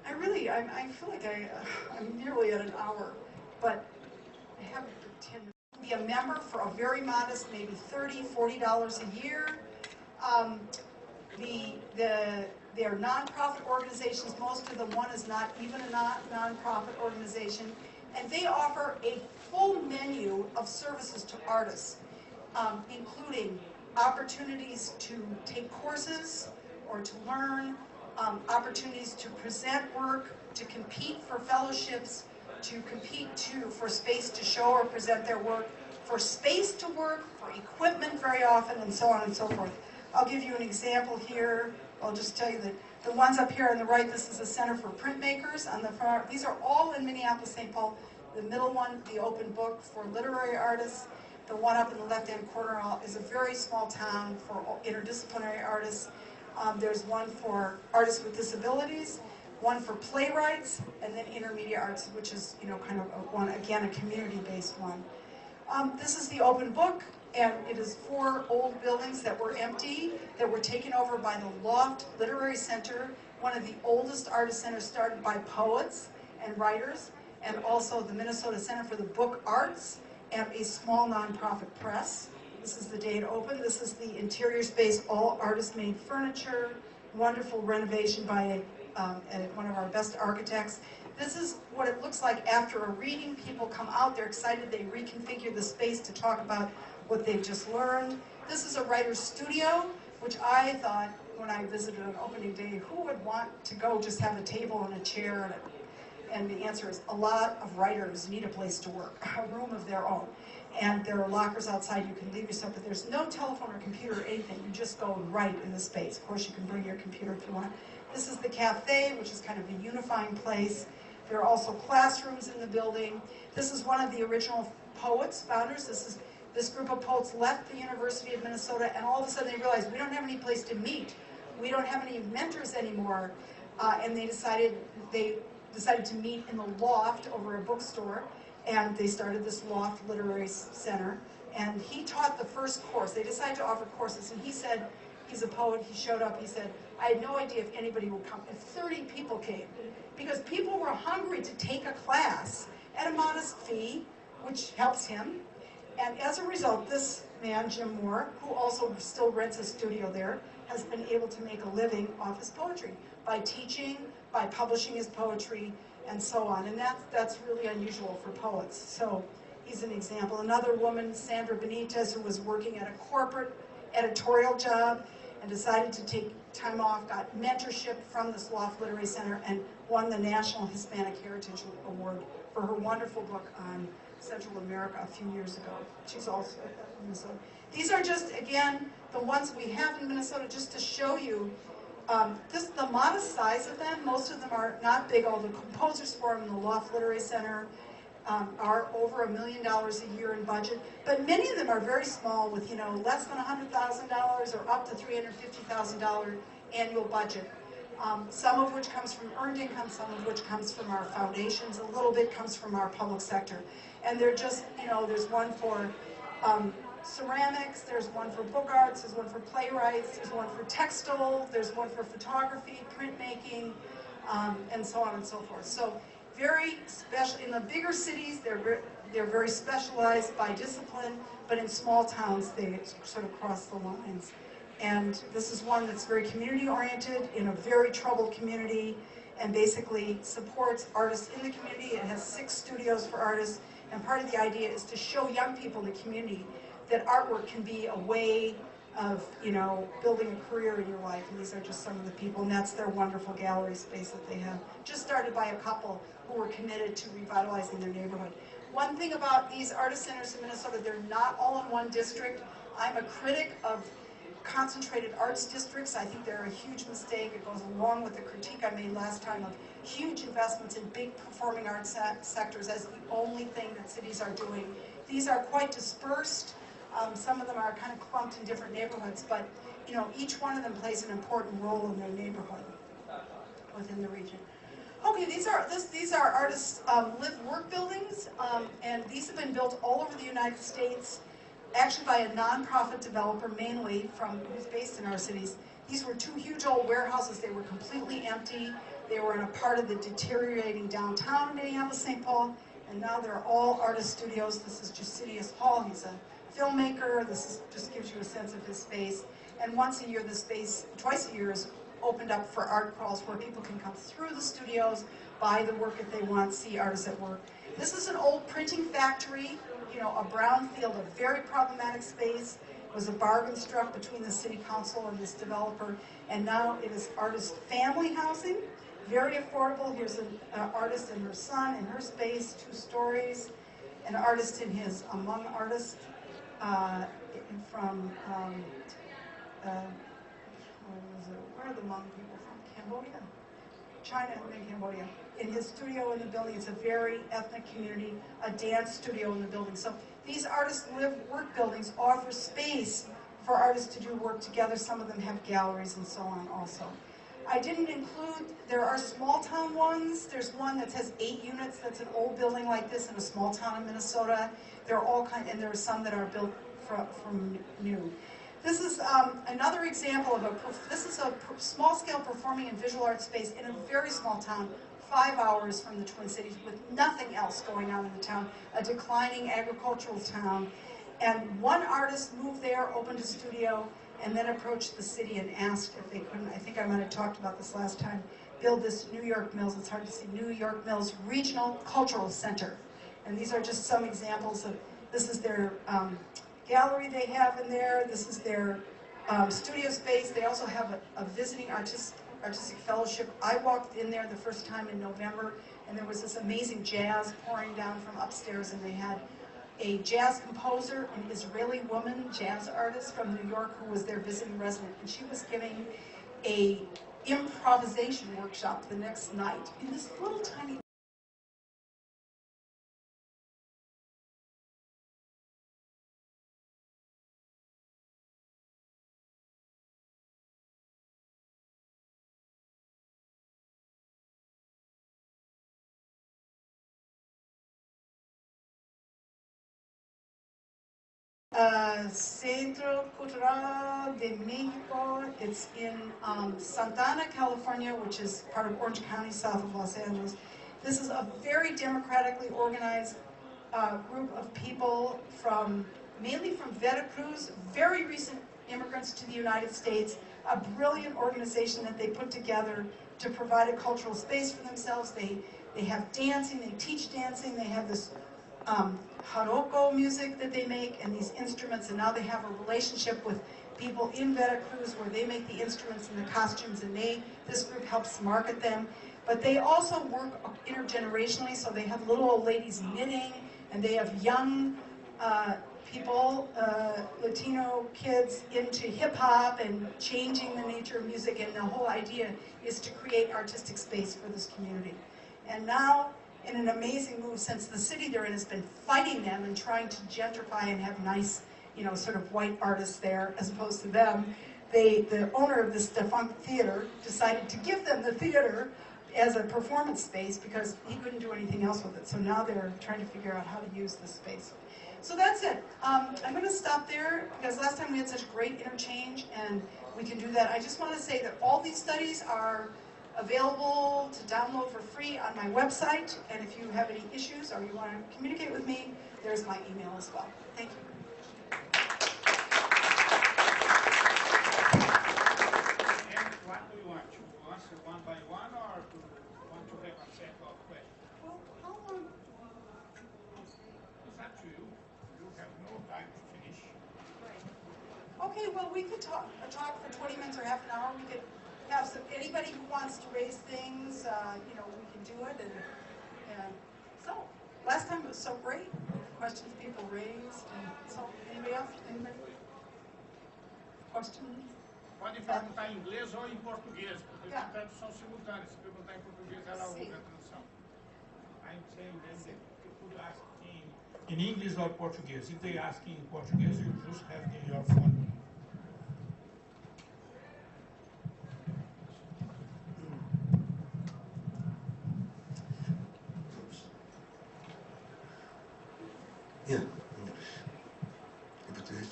I feel like I'm nearly at an hour, but I have 10 minutes. Be a member for a very modest, maybe $30, $40 a year. They're nonprofit organizations. Most of them, one is not even a nonprofit organization, and they offer a full menu of services to artists, including opportunities to take courses or to learn, opportunities to present work, to compete for fellowships, to compete for space to show or present their work, for space to work, for equipment very often, and so on and so forth. I'll give you an example here. I'll just tell you that the ones up here on the right, this is the Center for Printmakers. On the far, these are all in Minneapolis, St. Paul. The middle one, the open book for literary artists. The one up in the left-hand corner is a very small town for interdisciplinary artists. There's one for artists with disabilities, one for playwrights, and then intermediate arts, which is, kind of a community-based one. This is the open book, and it is 4 old buildings that were empty, that were taken over by the Loft Literary Center, one of the oldest artist centers started by poets and writers, and also the Minnesota Center for the Book Arts, and a small nonprofit press. This is the day it opened. This is the interior space, all artist-made furniture, wonderful renovation by one of our best architects. This is what it looks like after a reading. People come out, they're excited, they reconfigure the space to talk about what they've just learned. This is a writer's studio, which I thought when I visited on opening day, who would want to go just have a table and a chair? And the answer is a lot of writers need a place to work, a room of their own. And there are lockers outside, you can leave your stuff, but there's no telephone or computer or anything. You just go and write in the space. Of course, you can bring your computer if you want. This is the cafe, which is kind of a unifying place. There are also classrooms in the building. This is one of the original poets, founders. This is this group of poets left the University of Minnesota, and all of a sudden they realized, we don't have any place to meet. We don't have any mentors anymore. And they decided to meet in the loft over a bookstore, and they started this loft literary center. And he taught the first course. They decided to offer courses, and he said, he's a poet, he showed up, he said, I had no idea if anybody would come. And 30 people came, because people were hungry to take a class at a modest fee, which helps him. And as a result, this man, Jim Moore, who also still rents a studio there, has been able to make a living off his poetry by teaching, by publishing his poetry, and so on. And that's really unusual for poets. So he's an example. Another woman, Sandra Benitez, who was working at a corporate editorial job and decided to take time off, got mentorship from this Loft Literary Center, and won the National Hispanic Heritage Award for her wonderful book on Central America a few years ago. She's also in Minnesota. These are just, again, the ones we have in Minnesota, just to show you the modest size of them. Most of them are not big. All the composers forum in the Loft Literary Center are over $1 million a year in budget, but many of them are very small, with less than $100,000 or up to $350,000 annual budget. Some of which comes from earned income, some of which comes from our foundations, a little bit comes from our public sector. And they're just, there's one for ceramics, there's one for book arts, there's one for playwrights, there's one for textile, there's one for photography, printmaking, and so on and so forth. So very special. In the bigger cities, they're very specialized by discipline, but in small towns, they sort of cross the lines. And this is one that's very community-oriented, in a very troubled community, and basically supports artists in the community. It has 6 studios for artists, and part of the idea is to show young people in the community that artwork can be a way of, building a career in your life. And these are just some of the people, and that's their wonderful gallery space that they have, just started by a couple who were committed to revitalizing their neighborhood. One thing about these artist centers in Minnesota, they're not all in one district. I'm a critic of concentrated arts districts. I think they're a huge mistake. It goes along with the critique I made last time of huge investments in big performing arts sectors as the only thing that cities are doing. These are quite dispersed. Some of them are kind of clumped in different neighborhoods, but each one of them plays an important role in their neighborhood within the region. Okay, these are artists' live-work buildings, and these have been built all over the United States, actually by a nonprofit developer, mainly who's based in our cities. These were 2 huge old warehouses. They were completely empty. They were in a part of the deteriorating downtown in Minneapolis-St. Paul, and now they're all artist studios. This is Justidius Hall. He's a filmmaker. This just gives you a sense of his space. And once a year, the space, twice a year, is opened up for art crawls where people can come through the studios, buy the work if they want, see artists at work. This is an old printing factory, a brownfield, a very problematic space. It was a bargain struck between the city council and this developer, and now it is artist family housing, very affordable. Here's an artist and her son in her space, 2 stories. An artist in his Among Artists from, where are the Hmong people from? Cambodia? China and Cambodia. In his studio in the building, it's a very ethnic community, a dance studio in the building. So these artist live-work buildings offer space for artists to do work together. Some of them have galleries and so on also. I didn't include, there are small town ones. There's one that has 8 units. That's an old building like this in a small town in Minnesota. There are all kinds, and there are some that are built from new. This is another example of this is a small-scale performing and visual art space in a very small town, 5 hours from the Twin Cities, with nothing else going on in the town, a declining agricultural town. And one artist moved there, opened a studio, and then approached the city and asked if they couldn't, I think I might have talked about this last time, build this New York Mills, it's hard to see, New York Mills Regional Cultural Center. And these are just some examples of, this is their gallery they have in there, this is their studio space. They also have a visiting artistic fellowship. I walked in there the first time in November, and there was this amazing jazz pouring down from upstairs, and they had a jazz composer, an Israeli woman, jazz artist from New York, who was their visiting resident, and she was giving a improvisation workshop the next night in this little tiny Centro Cultural de Mexico. It's in Santana, California, which is part of Orange County, south of Los Angeles. This is a very democratically organized group of people mainly from Veracruz, very recent immigrants to the United States, a brilliant organization that they put together to provide a cultural space for themselves. They have dancing, they teach dancing, they have this jaroko music that they make and these instruments, and now they have a relationship with people in Veracruz where they make the instruments and the costumes, and this group helps market them. But they also work intergenerationally, so they have little old ladies knitting, and they have young people, Latino kids, into hip-hop and changing the nature of music, and the whole idea is to create artistic space for this community. And now, in an amazing move, since the city they're in has been fighting them and trying to gentrify and have nice, sort of white artists there as opposed to them, the owner of this defunct theater decided to give them the theater as a performance space because he couldn't do anything else with it. So now they're trying to figure out how to use this space. So that's it. I'm going to stop there because last time we had such great interchange and we can do that. I just want to say that all these studies are available to download for free on my website, and if you have any issues or you want to communicate with me, there's my email as well. Thank you. And what do you want? To answer one by one, or do you want to have a set of questions? Well, how long? It's up to you. You have no time to finish. Right. Okay, well, we could talk for 20 minutes or half an hour. We could have anybody who wants to raise things, we can do it. And so, last time it was so great. Questions people raised. And so, anybody else? Anybody? Questions? Pode perguntar em inglês ou em português, porque Yeah. tem tradução simultânea. Se perguntar em português, ela ouve a tradução. I'm saying that they could ask in English or Portuguese. If they ask in Portuguese, you just have in your phone. Yeah. Okay.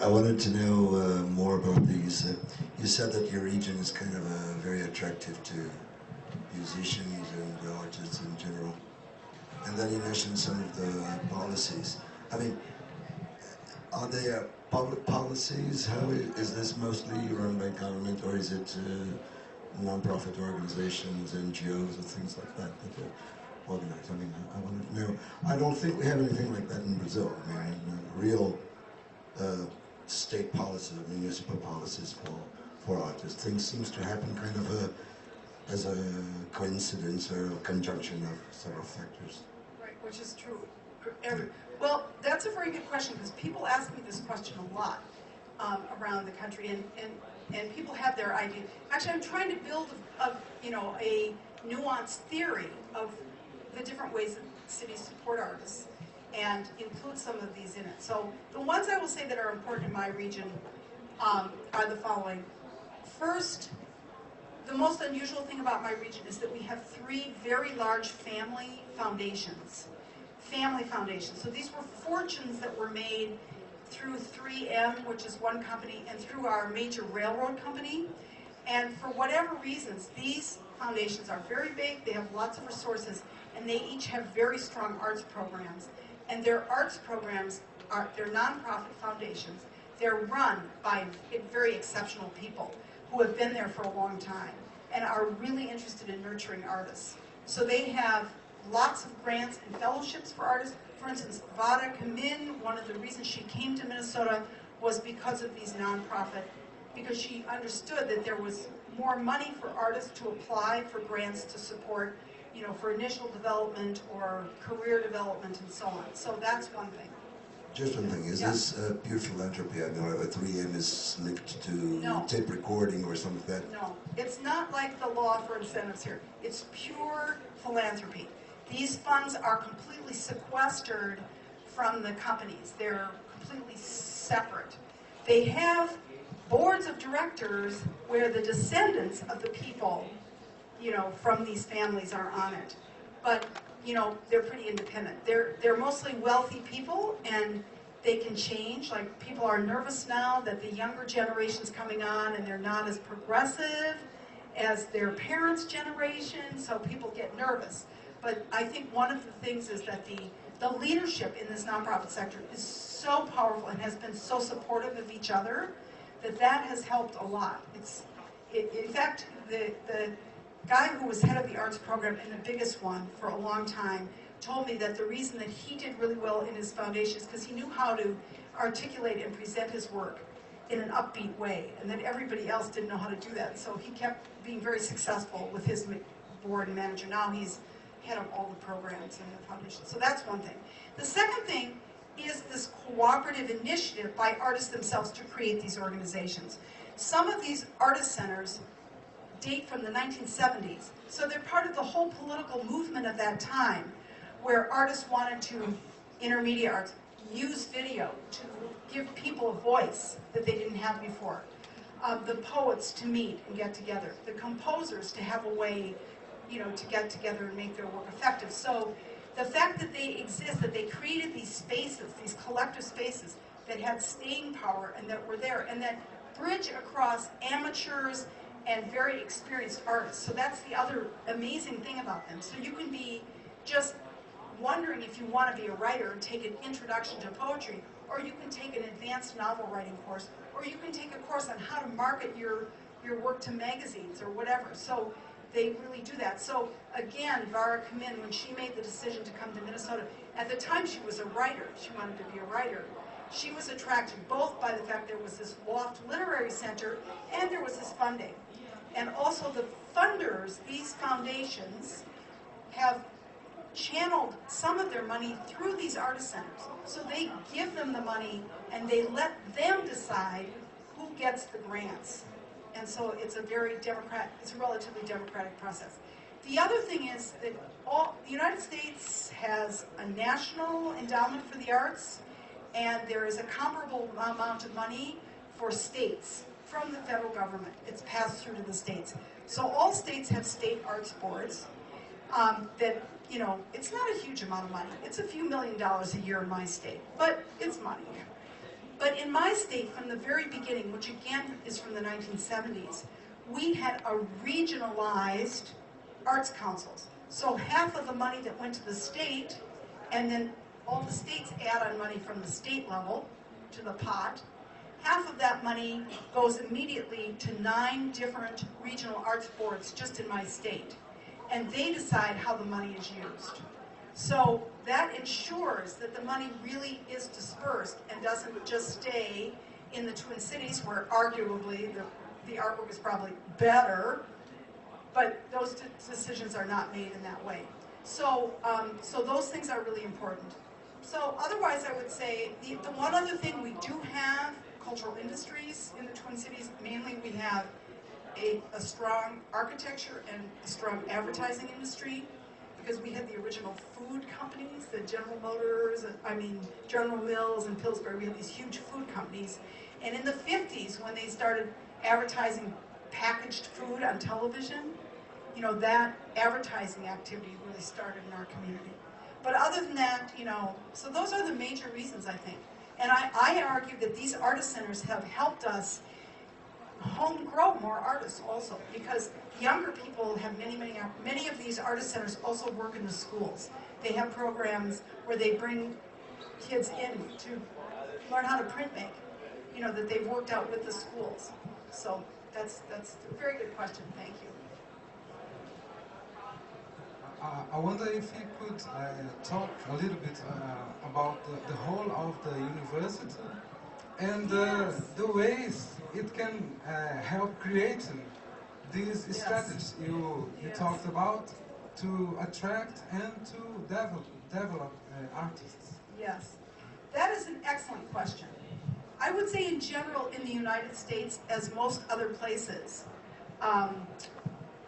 I wanted to know more about these. You said that your region is kind of very attractive to musicians and artists in general. And then you mentioned some of the policies. I mean, are they public policies? How is this mostly run by government, or is it non-profit organizations, NGOs, and things like that that are organized? I mean, I want to know. I don't think we have anything like that in Brazil. I mean, real state policies, municipal policies for artists. Things seems to happen kind of as a coincidence or a conjunction of several factors. Right, which is true. Well, that's a very good question because people ask me this question a lot around the country, and people have their idea. Actually, I'm trying to build a nuanced theory of the different ways that cities support artists and include some of these in it. So the ones I will say that are important in my region are the following. First, the most unusual thing about my region is that we have 3 very large family foundations. So these were fortunes that were made through 3M, which is one company, and through our major railroad company. And for whatever reasons, these foundations are very big, they have lots of resources, and they each have very strong arts programs. And their arts programs they're nonprofit foundations. They're run by very exceptional people who have been there for a long time and are really interested in nurturing artists. So they have lots of grants and fellowships for artists. For instance, Vada Kamin, one of the reasons she came to Minnesota was because of these nonprofit, because she understood that there was more money for artists to apply for grants to support, for initial development or career development and so on. So that's one thing. Just one thing, is this pure philanthropy? I know 3M is linked to tape recording or something like that. No, it's not like the law for incentives here. It's pure philanthropy. These funds are completely sequestered from the companies. They're completely separate. They have boards of directors where the descendants of the people, from these families are on it. But you know, they're pretty independent. They're mostly wealthy people, and they can change. Like, people are nervous now that the younger generation's coming on and they're not as progressive as their parents' generation, so people get nervous. But I think one of the things is that the leadership in this nonprofit sector is so powerful and has been so supportive of each other that has helped a lot. In fact, the guy who was head of the arts program and the biggest one for a long time told me that the reason that he did really well in his foundation is because he knew how to articulate and present his work in an upbeat way, and that everybody else didn't know how to do that. So he kept being very successful with his board and manager. Now he's head of all the programs in the foundation. So that's one thing. The second thing is this cooperative initiative by artists themselves to create these organizations. Some of these artist centers date from the 1970s, so they're part of the whole political movement of that time, where artists wanted to, intermediate arts, use video to give people a voice that they didn't have before. The poets to meet and get together. The composers to have a way, you know, to get together and make their work effective. So the fact that they exist, that they created these spaces, these collective spaces that had staying power and that were there, and that bridge across amateurs and very experienced artists. So that's the other amazing thing about them. So you can be just wondering if you want to be a writer and take an introduction to poetry, or you can take an advanced novel writing course, or you can take a course on how to market your work to magazines or whatever. So they really do that. So again, Vara Kamin, when she made the decision to come to Minnesota, at the time she was a writer, she wanted to be a writer. She was attracted both by the fact there was this Loft Literary Center and there was this funding. And also the funders, these foundations, have channeled some of their money through these artist centers. So they give them the money and they let them decide who gets the grants. And so it's a relatively democratic process. The other thing is that the United States has a national endowment for the arts, and there is a comparable amount of money for states from the federal government. It's passed through to the states. So all states have state arts boards that, you know, it's not a huge amount of money. It's a few $1 million a year in my state, but it's money. But in my state, from the very beginning, which again is from the 1970s, we had a regionalized arts councils. So half of the money that went to the state, and then all the states add on money from the state level to the pot. Half of that money goes immediately to 9 different regional arts boards just in my state. And they decide how the money is used. So that ensures that the money really is dispersed and doesn't just stay in the Twin Cities, where arguably the artwork is probably better, but those decisions are not made in that way. So, so those things are really important. So otherwise I would say, the one other thing we do have, cultural industries in the Twin Cities, mainly we have a strong architecture and a strong advertising industry, because we had the original food companies, the General Motors, General Mills and Pillsbury. We had these huge food companies. And in the 50s, when they started advertising packaged food on television, you know, that advertising activity really started in our community. But other than that, you know, so those are the major reasons, I think. And I argue that these artist centers have helped us grow more artists also, because younger people have many of these artist centers also work in the schools. They have programs where they bring kids in to learn how to printmake, you know, that they've worked out with the schools. So that's a very good question. Thank you. I wonder if you could talk a little bit about the whole of the university and the ways it can help creating these strategies you talked about to attract and to develop artists. Yes, that is an excellent question. I would say in general in the United States, as most other places,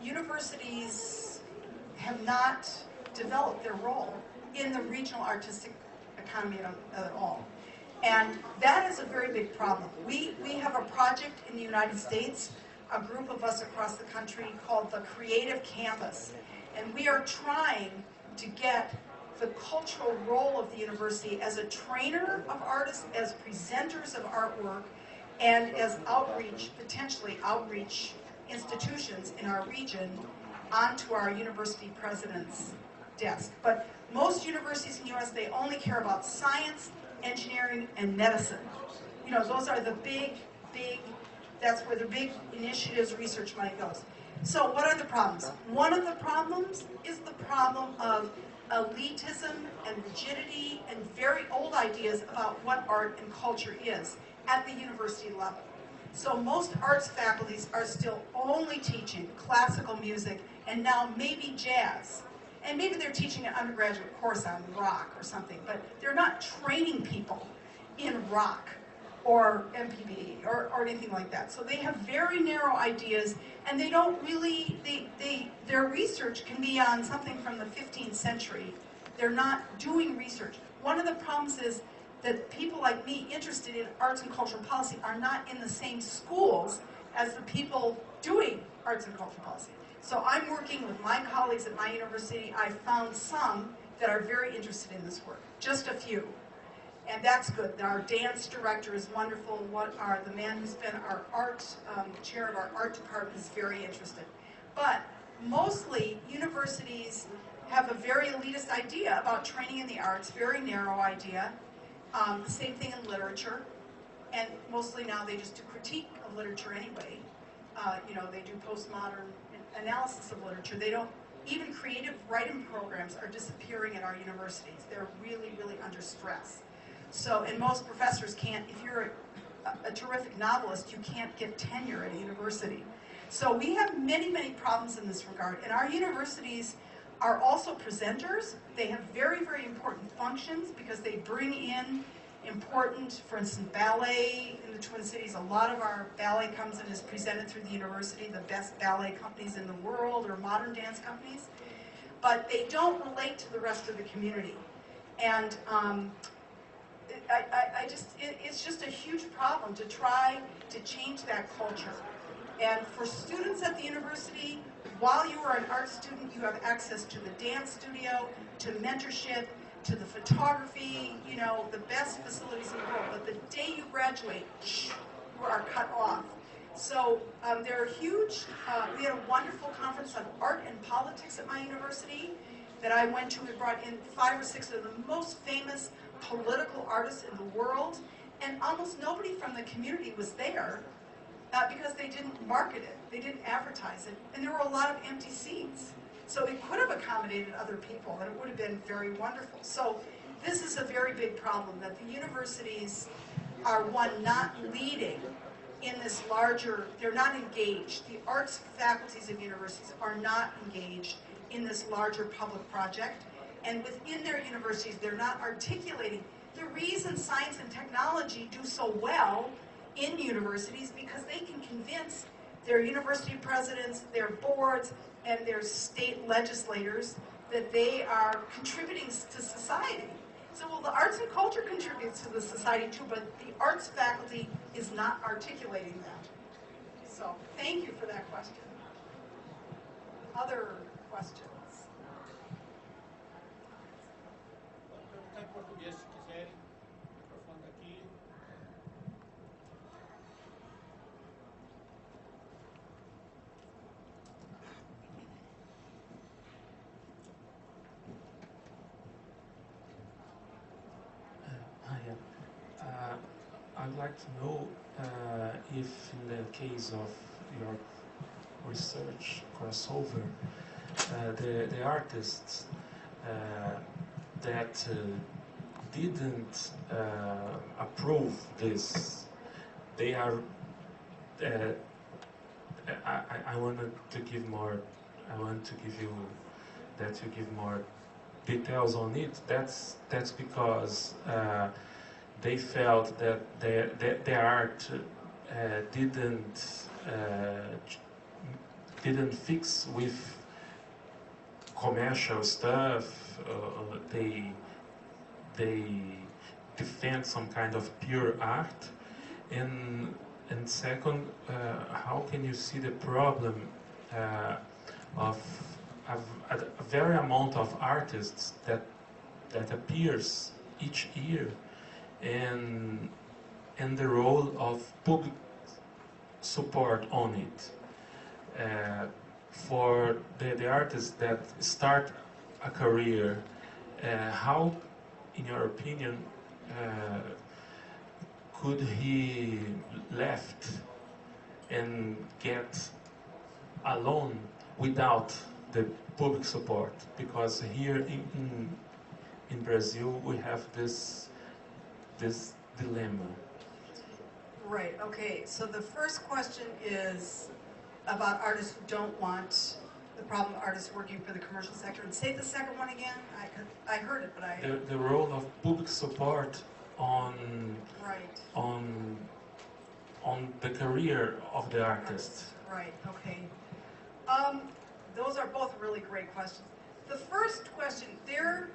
universities have not developed their role in the regional artistic economy at all. And that is a very big problem. We have a project in the United States, a group of us across the country, called the Creative Campus. And we are trying to get the cultural role of the university as a trainer of artists, as presenters of artwork, and as outreach, potentially outreach institutions in our region onto our university president's desk. But most universities in the U.S., they only care about science, engineering, and medicine. You know, those are the big, that's where the big initiatives, research money goes. So what are the problems? One of the problems is the problem of elitism and rigidity and very old ideas about what art and culture is at the university level. So most arts faculties are still only teaching classical music and now maybe jazz. And maybe they're teaching an undergraduate course on rock or something, but they're not training people in rock or MPB or anything like that. So they have very narrow ideas, and they don't really, their research can be on something from the 15th century. They're not doing research. One of the problems is that people like me interested in arts and cultural policy are not in the same schools as the people doing arts and cultural policy. So I'm working with my colleagues at my university. I found some that are very interested in this work, just a few. And that's good. Our dance director is wonderful. The man who's been our art, chair of our art department is very interested. But mostly universities have a very elitist idea about training in the arts, very narrow idea. The same thing in literature. And mostly now they just do critique of literature anyway. You know, they do postmodern analysis of literature. They don't, even creative writing programs are disappearing at our universities. They're really, really under stress. So, and most professors can't, if you're a terrific novelist, you can't get tenure at a university. So we have many, many problems in this regard. And our universities are also presenters. They have very, very important functions because they bring in important, for instance, ballet in the Twin Cities. A lot of our ballet comes and is presented through the university, the best ballet companies in the world, or modern dance companies. But they don't relate to the rest of the community. And it's just a huge problem to try to change that culture. And for students at the university, while you are an art student, you have access to the dance studio, to mentorship, to the photography, you know, the best facilities in the world. But the day you graduate, you are cut off. So there are huge, we had a wonderful conference on art and politics at my university that I went to. We brought in 5 or 6 of the most famous political artists in the world, and almost nobody from the community was there because they didn't market it, they didn't advertise it, and there were a lot of empty seats. So it could have accommodated other people, and it would have been very wonderful. So this is a very big problem, that the universities are, one, not leading in this larger, they're not engaged. The arts faculties of universities are not engaged in this larger public project. And within their universities, they're not articulating the reason science and technology do so well in universities, because they can convince their university presidents, their boards, and their state legislators that they are contributing to society. So, well, the arts and culture contributes to the society too, but the arts faculty is not articulating that. So, thank you for that question. Other questions? Em português, se quiserem, o microfone aqui. I'd like to know if in the case of your research crossover, the artists that didn't approve this, they are, I want to give more, I want to give you, that you give more details on it. That's because they felt that the art didn't fix with commercial stuff. They defend some kind of pure art. And second, how can you see the problem of a very amount of artists that appears each year, and the role of public support on it. For the artists that start a career, how, in your opinion, could he left and get alone without the public support? Because here in Brazil we have this dilemma. Right, okay, so the first question is about artists who don't want the problem of artists working for the commercial sector. And say the second one again. I heard it, but I... The role of public support on the career of the artist. Right, okay. Those are both really great questions. The first question, there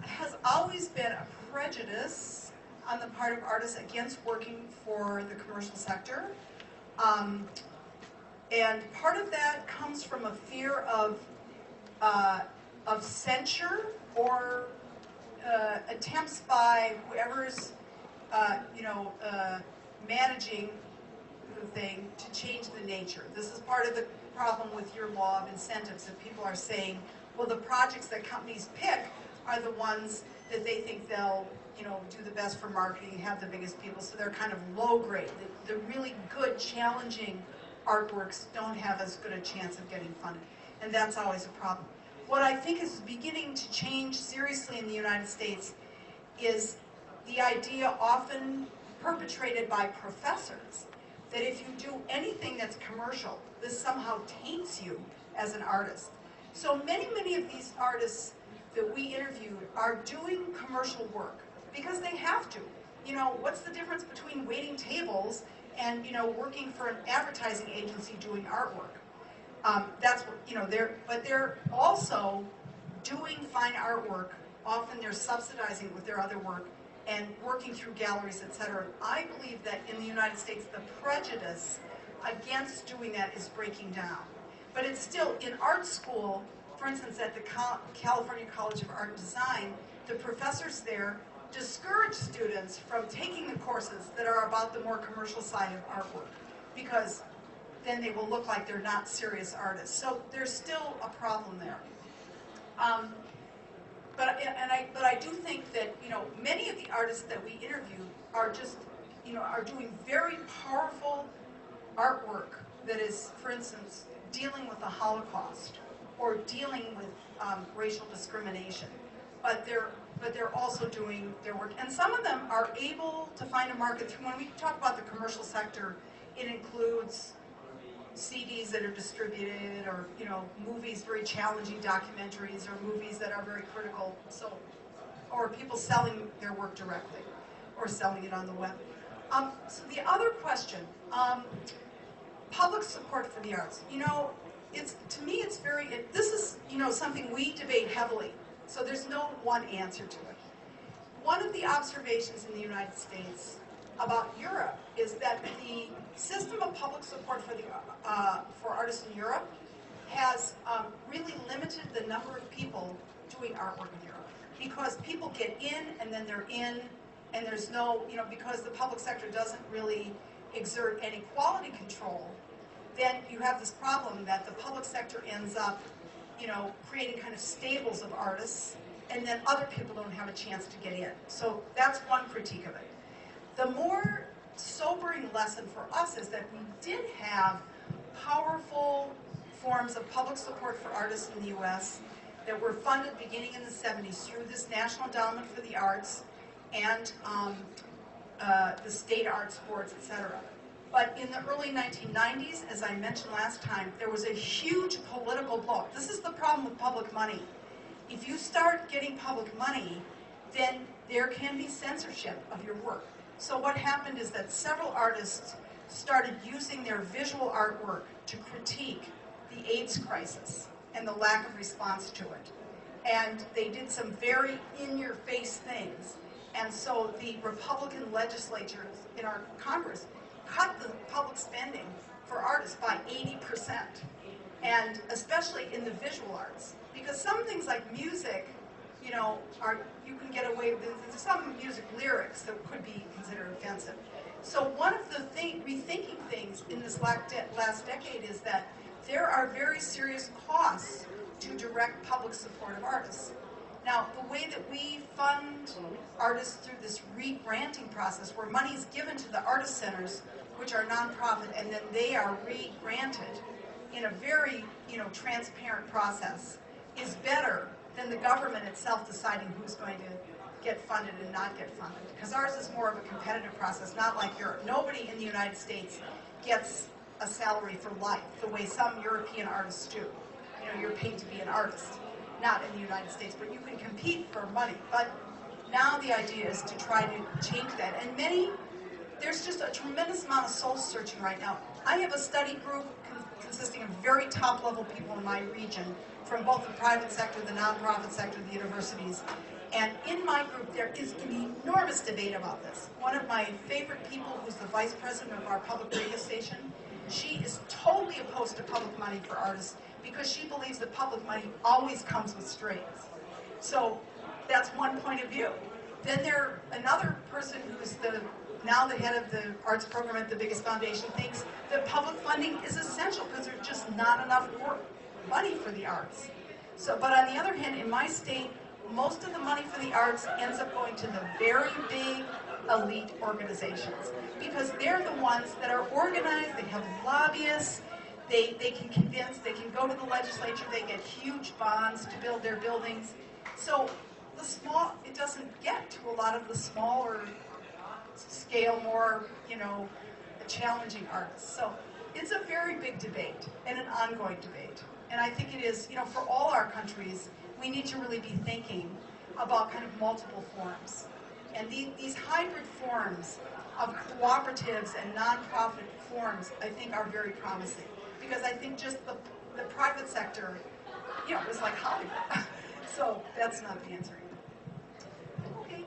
has always been a prejudice on the part of artists against working for the commercial sector. And part of that comes from a fear of censure or attempts by whoever's managing the thing to change the nature. This is part of the problem with your law of incentives, that people are saying, well, the projects that companies pick are the ones that they think they'll do the best for marketing, have the biggest people, so they're kind of low grade. The really good, challenging artworks don't have as good a chance of getting funded, and that's always a problem. What I think is beginning to change seriously in the United States is the idea, often perpetrated by professors, that if you do anything that's commercial, this somehow taints you as an artist. So many of these artists that we interviewed are doing commercial work because they have to. What's the difference between waiting tables and working for an advertising agency doing artwork? That's what but they're also doing fine artwork. Often they're subsidizing with their other work and working through galleries, etc. I believe that in the United States, the prejudice against doing that is breaking down. But it's still, in art school, for instance, at the California College of Art and Design, the professors there discourage students from taking the courses that are about the more commercial side of artwork, because then they will look like they're not serious artists. So there's still a problem there. But I do think that many of the artists that we interview are just are doing very powerful artwork that is, for instance, dealing with the Holocaust or dealing with racial discrimination. But they're also doing their work, and some of them are able to find a market through. When we talk about the commercial sector, it includes CDs that are distributed, or movies, very challenging documentaries, or movies that are very critical. So, or people selling their work directly, or selling it on the web. So the other question, public support for the arts. To me, it's very. This is something we debate heavily. So there's no one answer to it. One of the observations in the United States about Europe is that the system of public support for artists in Europe has really limited the number of people doing artwork in Europe, because people get in and then they're in, and there's no, because the public sector doesn't really exert any quality control, then you have this problem that the public sector ends up creating kind of stables of artists, and then other people don't have a chance to get in. So that's one critique of it. The more sobering lesson for us is that we did have powerful forms of public support for artists in the U.S. that were funded beginning in the 70s through this National Endowment for the Arts and the state arts boards, etc. But in the early 1990s, as I mentioned last time, there was a huge political blow. This is the problem with public money. If you start getting public money, then there can be censorship of your work. So what happened is that several artists started using their visual artwork to critique the AIDS crisis and the lack of response to it. And they did some very in-your-face things. And so the Republican legislatures in our Congress cut the public spending for artists by 80%. and especially in the visual arts, because some things like music, you know, you can get away with, there's some music lyrics that could be considered offensive. So one of the rethinking things in this last decade is that there are very serious costs to direct public support of artists. Now, the way that we fund artists through this re-granting process, where money is given to the artist centers, which are nonprofit, and then they are re-granted in a very, you know, transparent process, is better than the government itself deciding who's going to get funded and not get funded. Because ours is more of a competitive process, not like Europe. Nobody in the United States gets a salary for life, the way some European artists do. You know, you're paid to be an artist, not in the United States, but you can compete for money. But now the idea is to try to change that. And there's just a tremendous amount of soul searching right now. I have a study group consisting of very top-level people in my region, from both the private sector, the nonprofit sector, the universities. And in my group, there is an enormous debate about this. One of my favorite people, who's the vice president of our public radio station, she is totally opposed to public money for artists because she believes that public money always comes with strings. So that's one point of view. Then another person who's now the head of the arts program at the biggest foundation thinks that public funding is essential because there's just not enough money for the arts. So, but on the other hand, in my state, most of the money for the arts ends up going to the very big elite organizations because they're the ones that are organized, they have lobbyists, they can convince, they can go to the legislature, they get huge bonds to build their buildings. So it doesn't get to a lot of the smaller scale, more, you know, challenging artists. So it's a very big debate and an ongoing debate. And I think it is, you know, for all our countries, we need to really be thinking about kind of multiple forms. And these hybrid forms of cooperatives and nonprofit forms, I think, are very promising. Because I think just the private sector, you know, is like Hollywood. So that's not the answer. Okay.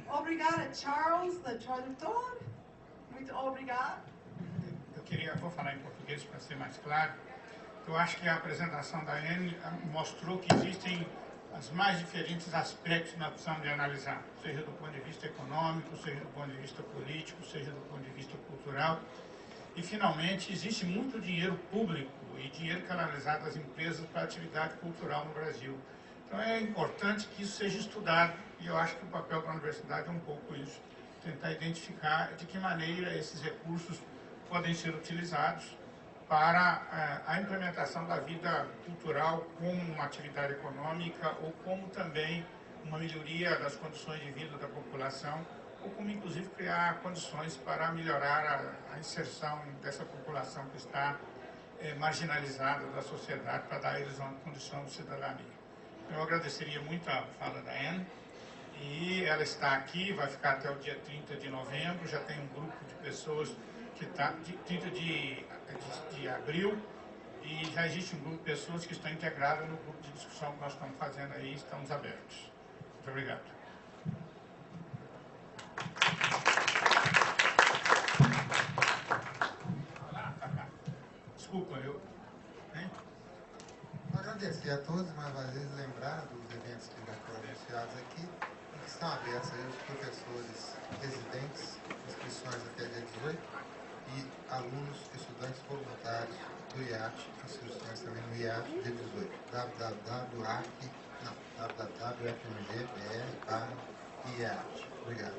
Obrigada, Charles, the tradutor. Muito obrigado. Vou falar em português para ser mais claro. Eu acho que a apresentação da Anne mostrou que existem os mais diferentes aspectos na opção de analisar, seja do ponto de vista econômico, seja do ponto de vista político, seja do ponto de vista cultural. E, finalmente, existe muito dinheiro público e dinheiro canalizado das empresas para a atividade cultural no Brasil. Então, é importante que isso seja estudado, e eu acho que o papel da universidade é um pouco isso, tentar identificar de que maneira esses recursos podem ser utilizados para a implementação da vida cultural como uma atividade econômica ou como também uma melhoria das condições de vida da população ou como inclusive criar condições para melhorar a inserção dessa população que está marginalizada da sociedade para dar a eles uma condição de cidadania. Eu agradeceria muito a fala da Anne e ela está aqui, vai ficar até o dia 30 de novembro, já tem um grupo de pessoas que está de 30 de abril e já existe um grupo de pessoas que estão integradas no grupo de discussão que nós estamos fazendo aí, estamos abertos. Muito obrigado. Desculpa, Agradecer a todos, mais uma vez lembrar dos eventos que já foram anunciados aqui, que estão abertos aí aos professores residentes, inscrições até dia 18, e alunos, estudantes voluntários do IEAT, inscrições também no IEAT dia 18, www.ufmg.br/IEAT. Obrigado.